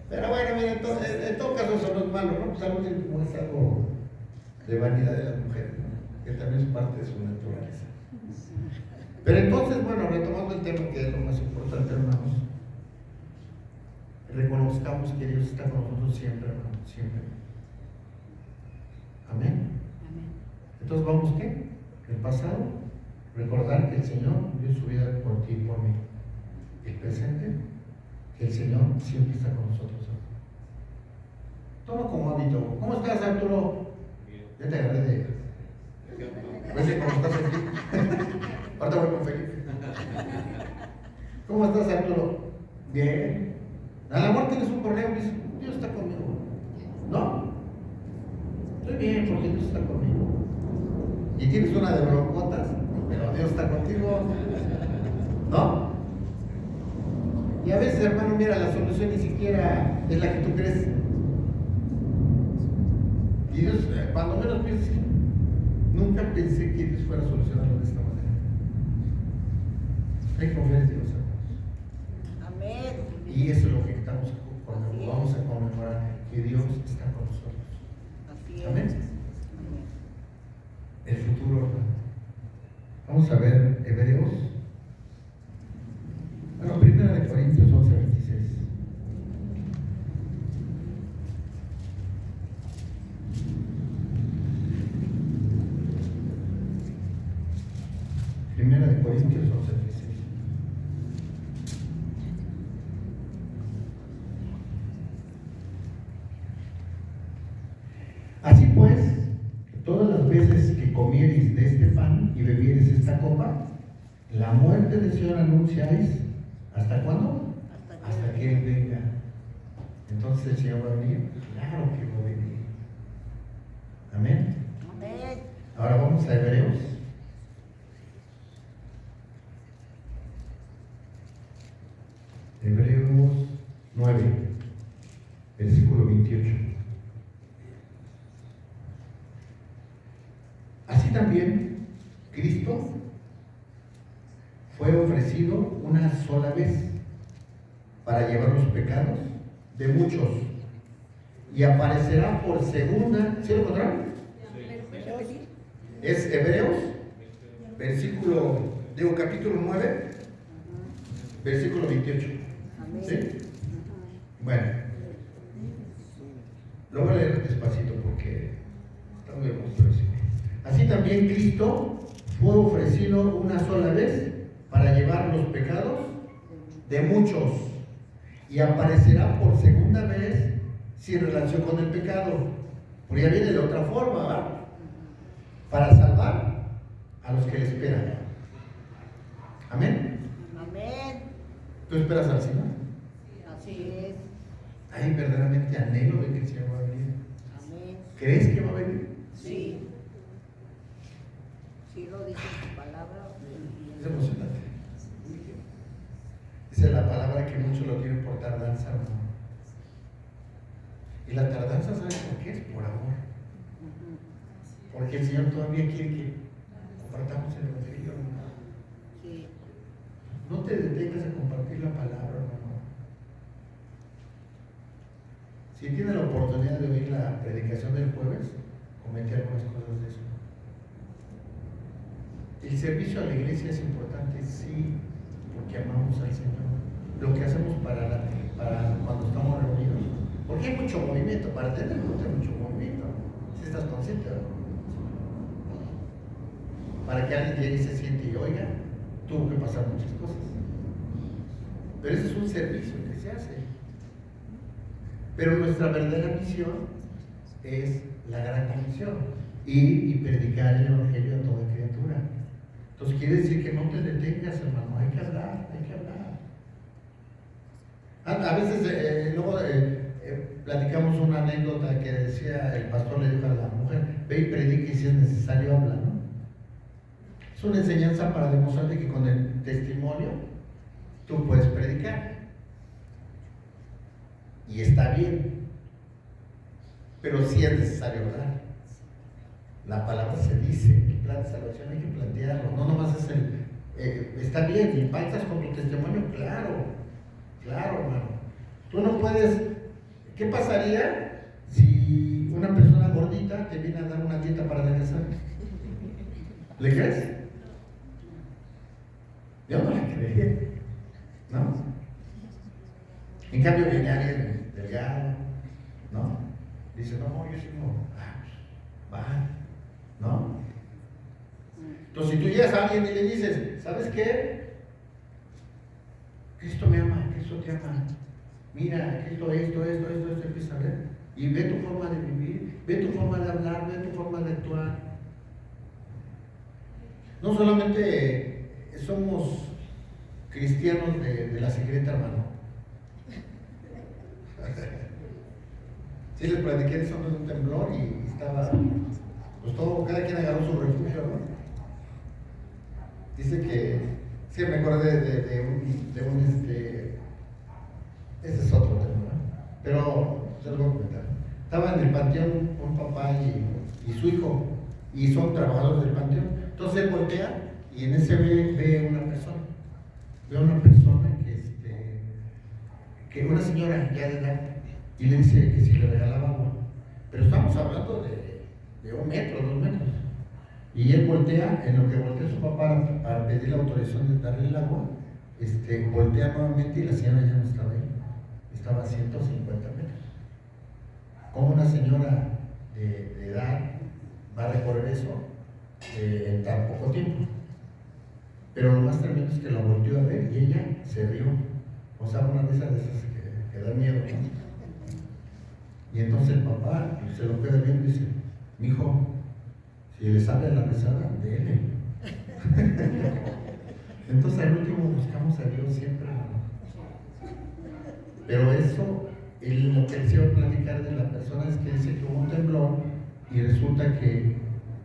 Pero bueno, mira, entonces, en todo caso eso no es malo, ¿no? Pues algo como es algo de vanidad de las mujeres, ¿no? Que también es parte de su naturaleza. Pero entonces, bueno, retomando el tema que es lo más importante, hermanos, reconozcamos que Dios está con nosotros siempre, hermanos, siempre. Amén. Entonces, ¿vamos qué? El pasado, recordar que el Señor dio su vida por ti y por mí. El presente, que el Señor siempre está con nosotros. Toma como hábito. ¿Cómo estás, Arturo? Ya te agarré de... ¿Ves cómo estás aquí? Ahorita voy con Felipe. ¿Cómo estás, Arturo? Bien. A la muerte tienes un problema, dices, Dios está conmigo. ¿No? Estoy bien porque Dios está conmigo. Y tienes una de broncotas, pero Dios está contigo. ¿No? Y a veces, hermano, mira, la solución ni siquiera es la que tú crees. Y Dios, cuando menos piensas, nunca pensé que Dios fuera a solucionarlo de esta manera. Hay que confiar en Dios, hermanos. Amén. Y eso es lo que estamos cuando vamos a conmemorar, que Dios está con nosotros. Así es. Amén. El futuro, hermano. Vamos a ver Hebreos. Bueno, 1 Corintios 11:26. Primera de Corintios 11:26. Así pues, todas las veces que comiereis de este pan y bebiereis esta copa, la muerte del Señor anunciáis. ¿Hasta cuándo? Hasta que Él venga. Entonces el Señor va a venir. Claro que va a venir. Amén. Amén. Ahora vamos a Hebreos. Hebreos 9, versículo 28. sola vez para llevar los pecados de muchos y aparecerá por segunda. ¿Sí lo encontraron? Es Hebreos, capítulo 9, versículo 28. ¿Sí? Bueno, lo voy a leer despacito porque está muy hermoso. Así también Cristo fue ofrecido una sola vez para llevar los pecados de muchos y aparecerá por segunda vez sin relación con el pecado. Porque ya viene de otra forma, ¿verdad? Para salvar a los que le esperan. Amén. Amén. ¿Tú esperas al Señor? Así es. Ay, verdaderamente anhelo de que el Señor va a venir. Amén. ¿Crees que va a venir? Sí. Sí lo dice su palabra. Es emocionante. Esa es la palabra que muchos lo tienen por tardanza, ¿no? Y la tardanza, ¿sabes por qué? Es por amor. Porque el Señor todavía quiere que compartamos el Evangelio, hermano. Sí. No te detengas a compartir la palabra, hermano. Si tienes la oportunidad de oír la predicación del jueves, comente algunas cosas de eso. El servicio a la iglesia es importante, sí, porque amamos al Señor. Lo que hacemos para cuando estamos reunidos. Porque hay mucho movimiento, para tener mucho movimiento. Si estás consciente, ¿no? Para que alguien llegue y se siente y oiga, tuvo que pasar muchas cosas. Pero ese es un servicio que se hace. Pero nuestra verdadera misión es la gran comisión, ir y predicar el Evangelio a toda criatura. Entonces quiere decir que no te detengas, hermano, hay que hablar, hay que hablar. A veces luego platicamos una anécdota que decía, el pastor le dijo a la mujer, ve y predica y si es necesario habla, ¿no? Es una enseñanza para demostrarte que con el testimonio tú puedes predicar. Y está bien. Pero sí es necesario hablar. La palabra se dice, el plan de salvación hay que plantearlo. No nomás es está bien, impactas con tu testimonio, claro, hermano. Tú no puedes. ¿Qué pasaría si una persona gordita te viene a dar una dieta para adelgazar? ¿Le crees? Yo no la creería, ¿no? En cambio viene alguien delgado, ¿no? Dice, no, yo sí no, va, ¿no? Entonces si tú llegas a alguien y le dices, ¿sabes qué? Cristo me ama, Cristo te ama. Mira, Cristo esto, empieza a ver. Y ve tu forma de vivir, ve tu forma de hablar, ve tu forma de actuar. No solamente somos cristianos de la secreta, hermano. Sí, les platiqué eso de un temblor y estaba, pues todo, cada quien agarró su refugio, ¿no? Dice que, sí, me acordé de un ese es otro tema, ¿no? Pero se lo voy a comentar. Estaba en el panteón un papá y su hijo, y son trabajadores del panteón. Entonces él voltea y en ese ve una persona. Ve una persona que una señora ya de edad, y le dice que si le regalaba agua. Pero estamos hablando de 1 metro, 2 metros. Y él voltea, en lo que voltea su papá para pedir la autorización de darle el agua, voltea nuevamente y la señora ya no estaba ahí. Estaba a 150 metros. ¿Cómo una señora de edad va a recorrer eso en tan poco tiempo? Pero lo más tremendo es que la volteó a ver y ella se rió. O sea, una de esas que da miedo, ¿no? Y entonces el papá se lo queda viendo y dice, mijo, si le sale la rezada, dele. Entonces al último buscamos a Dios siempre, ¿no? Pero eso, lo que les iba a platicar de la persona es que dice que hubo un temblor y resulta que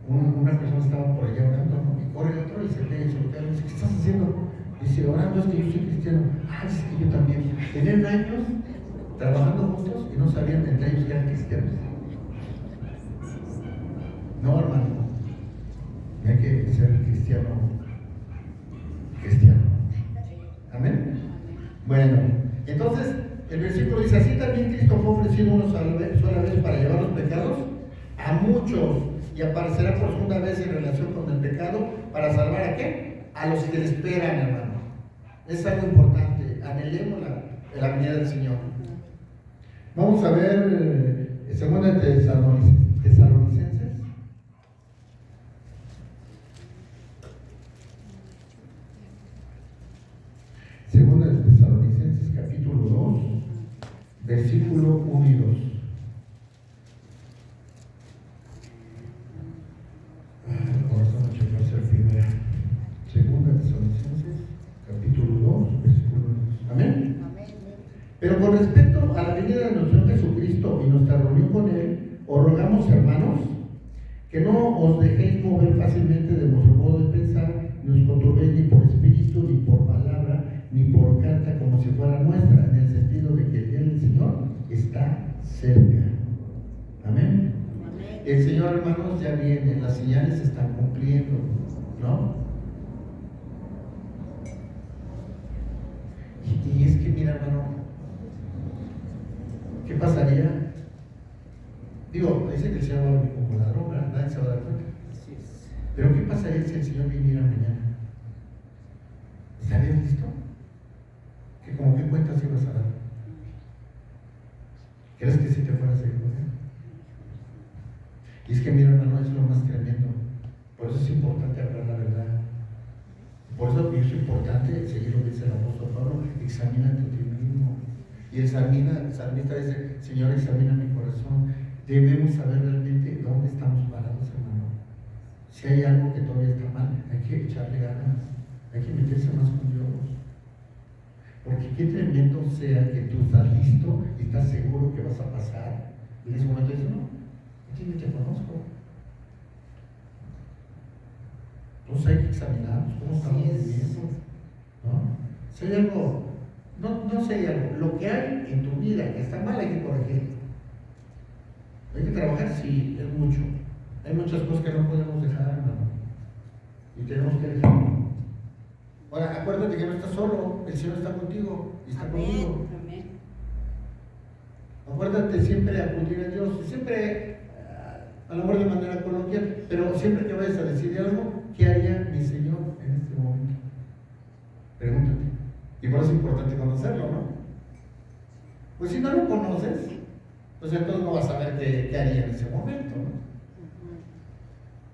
una persona estaba por allá orando, ¿no? Y corre otro y se ve y se voltea y dice, ¿qué estás haciendo? Dice, orando, es que yo soy cristiano. Ah, es que yo también. Tenían años trabajando juntos y no sabían entre ellos que eran cristianos. No, hermano, hay que ser cristiano. Amén. Bueno, entonces el versículo dice, así también Cristo fue ofrecido una sola vez para llevar los pecados a muchos y aparecerá por segunda vez en relación con el pecado para salvar ¿a qué? A los que le esperan, hermano. Es algo importante, anhelemos la venida del Señor. Vamos a ver segunda de Tesalonicenses. Segunda de Tesalonicenses, capítulo 2, versículo 1 y 2. Vamos a checarse el primero. Segunda de Tesalonicenses, capítulo 2, versículo 1 y 2. Amén. Pero con respecto a la venida de nuestro Jesucristo y nuestra reunión con Él, os rogamos, hermanos, que no os dejéis mover fácilmente de vuestro modo de pensar, ni os conturbéis ni por espíritu, ni por palabra, ni por carta como si fuera nuestra, en el sentido de que el día del Señor está cerca. Amén. El Señor, hermanos, ya viene, las señales se están cumpliendo, ¿no? Y es que, mira, hermano, ¿qué pasaría? Digo, dice que el Señor va a venir como ladrón, ¿verdad? Nadie se va a dar cuenta. Así es. Pero ¿qué pasaría si el Señor viniera mañana? ¿Estarías listo? ¿Que como qué cuentas ibas a dar? ¿Crees que si te fueras a ir con Él? Y es que, mira, hermano, es lo más tremendo. Por eso es importante hablar la verdad. Por eso es importante seguir lo que dice el apóstol Pablo: examínate a ti mismo. Y el salmista dice: Señor, examina mi corazón. Debemos saber realmente dónde estamos parados, hermano. Si hay algo que todavía está mal, hay que echarle ganas, hay que meterse más con Dios. Porque qué tremendo sea que tú estás listo y estás seguro que vas a pasar. Y en ese momento dices: no, yo ni te conozco. Entonces hay que examinarnos cómo estamos viviendo, ¿no? Si hay algo, no sé, hay algo, lo que hay en tu vida que está mal, hay que corregirlo. Hay que trabajar, sí, es mucho. Hay muchas cosas que no podemos dejar, hermano, y tenemos que dejarlo. Ahora, acuérdate que no estás solo, el Señor está contigo y está contigo. Amén. Acuérdate siempre de acudir a Dios, siempre, a lo mejor de manera coloquial, pero siempre que vayas a decir algo, ¿qué haría mi Señor en este momento? Pregúntate. Y por eso es importante conocerlo, ¿no? Pues si no lo conoces, pues entonces no vas a saber qué haría en ese momento, ¿no?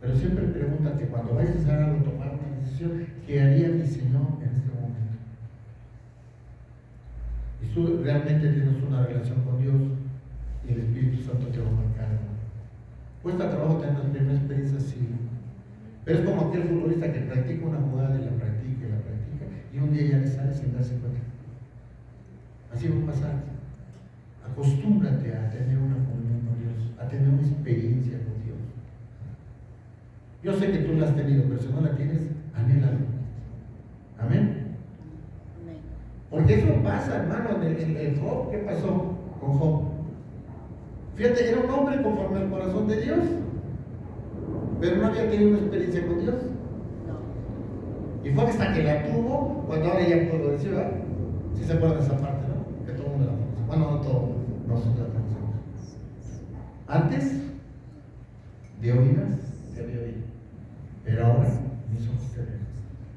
Pero siempre pregúntate, cuando vayas a hacer algo, tomar una decisión, ¿qué haría mi Señor en este momento? Y tú realmente tienes una relación con Dios y el Espíritu Santo te va a marcar, ¿no? Cuesta trabajo tener las primeras experiencias, sí. Pero es como aquel futbolista que practica una jugada y la practica, y un día ya le sale sin darse cuenta. Así va a pasar. Acostúmbrate a tener una comunión con Dios, a tener una experiencia con Dios. Yo sé que tú la has tenido, pero si no la tienes, anhélalo. Amén. Porque eso pasa, hermano, en el Job. ¿Qué pasó con Job? Fíjate, era un hombre conforme al corazón de Dios, pero no había tenido una experiencia con Dios. Y fue hasta que la tuvo, cuando ahora ya puedo decir, ¿verdad? Si se acuerdan de esa parte, ¿no? Que todo el mundo la conoce. Bueno, no todo, nosotros la conocemos. Antes, de oídas, te había oído. Pero ahora, mis ojos te ven.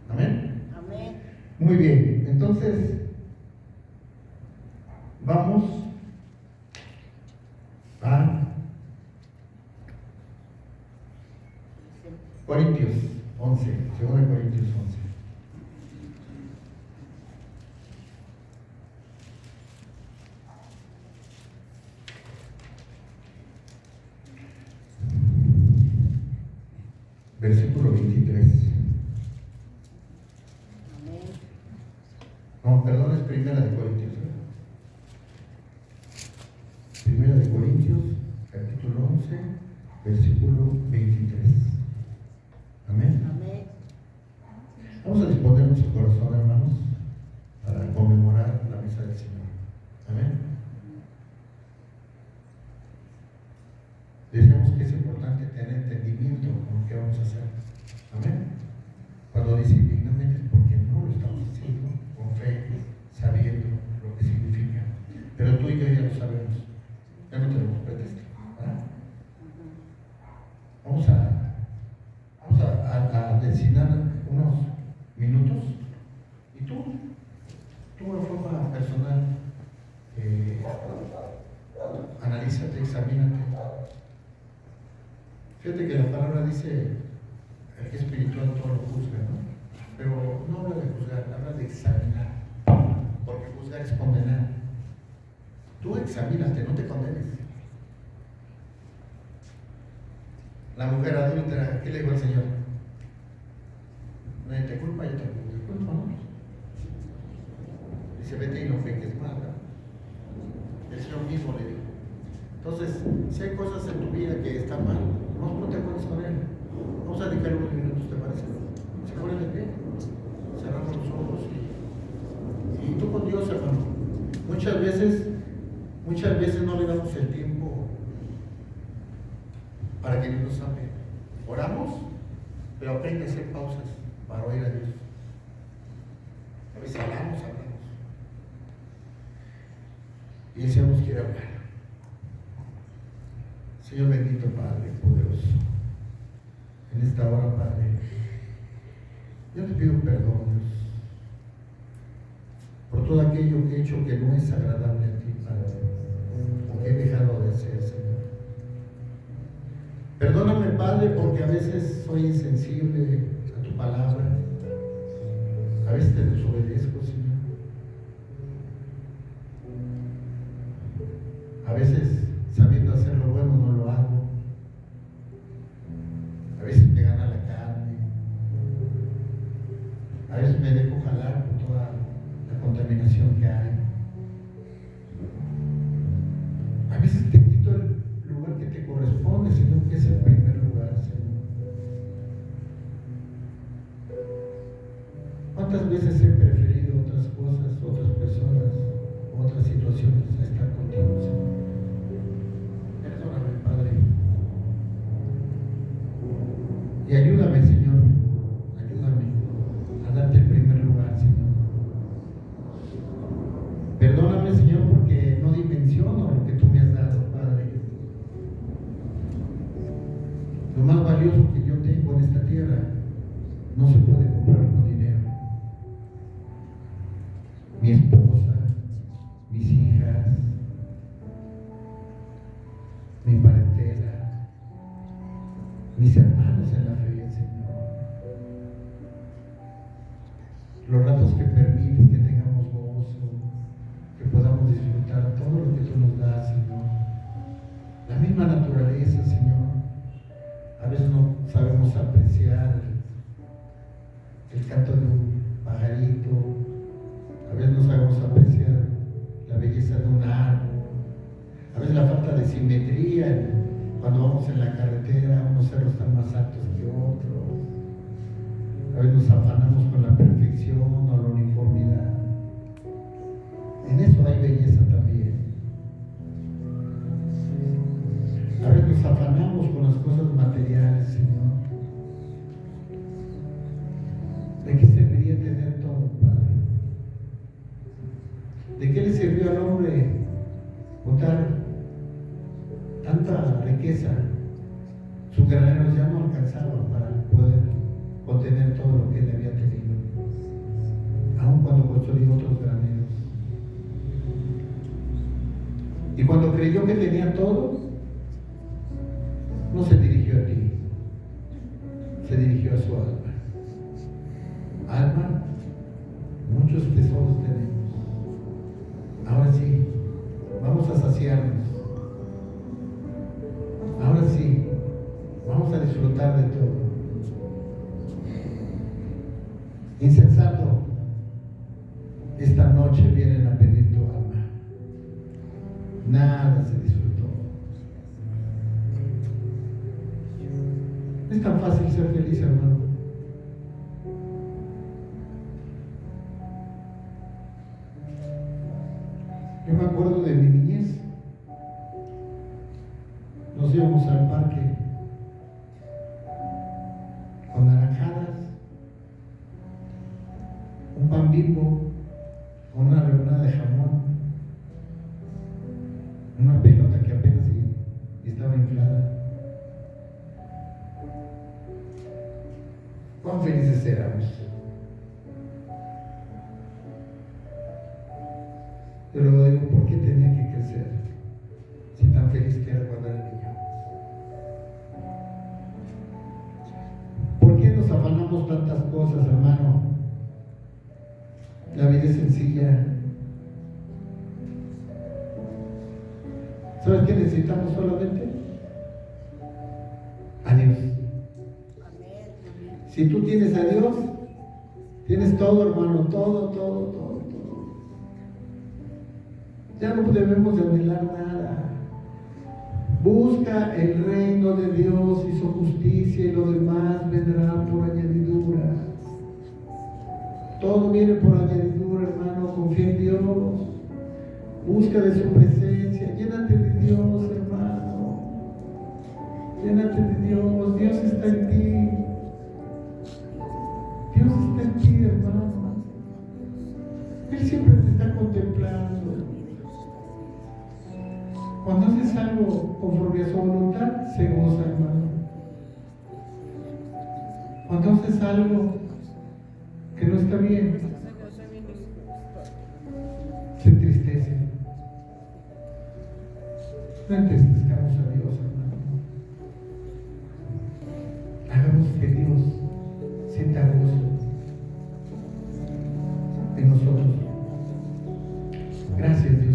Amén. Amén. Muy bien, entonces, vamos a Corintios 11, 2 Corintios 11. Versículo 23. Amén. No, perdón, es primera de Corintios. Primera de Corintios, capítulo 11, versículo 23. Amén. Amén. Vamos a disponer nuestro corazón, hermanos, para conmemorar la mesa del Señor. Amén. Decíamos que es importante tener entendimiento con lo que vamos a hacer. Amén. Cuando dice dignamente es porque no lo estamos haciendo con fe, sabiendo. y yo ya lo sabemos. Ya no tenemos pretexto. ¿Verdad? Vamos a designar unos minutos y tú de forma personal, analízate, examínate. Fíjate que la palabra dice, el que es espiritual todo lo juzga, ¿no? Pero no habla de juzgar, habla de examinar, porque juzgar es condenar. Tú examínate, no te condenes. La mujer adúltera, ¿qué le dijo al Señor? Nadie te culpa, yo tampoco te culpo, ¿no? Dice, vete y no peques más, ¿no? El Señor mismo le dijo. Entonces, si hay cosas en tu vida que están mal, no te acuerdes con Él. Vamos a dedicar unos minutos, ¿te parece? Se ponen de pie, cerramos los ojos y tú con Dios, hermano. Muchas veces no le damos el tiempo para que Dios nos hable. Oramos, pero aprende a hacer pausas para oír a Dios. A veces hablamos. Y el Señor nos quiere hablar. Señor bendito, Padre poderoso, en esta hora, Padre, yo te pido perdón, Dios, por todo aquello que he hecho que no es agradable a ti, Padre, o que he dejado de hacer, Señor. Perdóname, Padre, porque a veces soy insensible a tu palabra, a veces te desobedezco, Señor. A veces, sabiendo hacer lo bueno, no lo hago. A veces me gana la carne. A veces me dejo jalar por toda la contaminación que hay. A veces te quito el lugar que te corresponde, sino que es el primer lugar, Señor. ¿Cuántas veces he preferido otras cosas, otras personas, otras situaciones a estar contigo, Señor? Perdóname, Padre. Y ayúdame, Señor. Ayúdame a darte el primer lugar, Señor. Perdóname, Señor, porque no dimensiono lo que tú me has dado, Padre. Lo más valioso que yo tengo en esta tierra no se puede comprar con dinero. Mi esposa, mis hijas, mi parentela, mis hermanos en la fe, Señor. Los ratos que permites que tengamos gozo, que podamos disfrutar todo lo que tú nos das, Señor. La misma naturaleza, Señor. A veces no sabemos apreciar el canto de un pajarito, a veces no sabemos apreciar la belleza de un árbol, a veces la falta de simetría cuando vamos en la carretera, unos cerros están más altos que otros, a veces nos afanamos con la perfección o la uniformidad. En eso hay belleza también. A veces nos afanamos con las cosas materiales, Señor. ¿De qué serviría tener todo, Padre? ¿De qué le sirvió al hombre botar tanta riqueza? Sus graneros ya no alcanzaban para poder contener todo lo que él había tenido, aun cuando construyó otros graneros. Y cuando creyó que tenía todo, no se dirigió a ti, se dirigió a su alma. Alma, muchos tesoros tenemos. Ahora sí, vamos a saciarnos. Ahora sí, vamos a disfrutar de todo. Insensato, esta noche vienen a pedir tu alma. Nada se disfrutó. Es tan fácil ser feliz, hermano. Yo me acuerdo de mi niñez. Nos íbamos al parque con naranjadas, un pan Bimbo, con una rebanada de jamón, cuán felices éramos. Yo luego digo, ¿por qué tenía que crecer? Si tan feliz que era cuando era niño. ¿Por qué nos afanamos tantas cosas, hermano? La vida es sencilla. ¿Sabes qué necesitamos solamente? A Dios. Si tú tienes a Dios, tienes todo, hermano, todo. Ya no debemos de anhelar nada. Busca el reino de Dios y su justicia, y lo demás vendrá por añadidura. Todo viene por añadidura, hermano. Confía en Dios. Busca de su presencia. Llénate de Dios, hermano. Llénate de Dios. Dios está en ti. Dios está en ti, hermano. Él siempre te está contemplando. Cuando haces algo conforme a su voluntad, se goza, hermano. Cuando haces algo que no está bien, se entristece. No entristezcamos a Dios, hermano. Hagamos que Dios sienta gozo en nosotros. Gracias, Dios.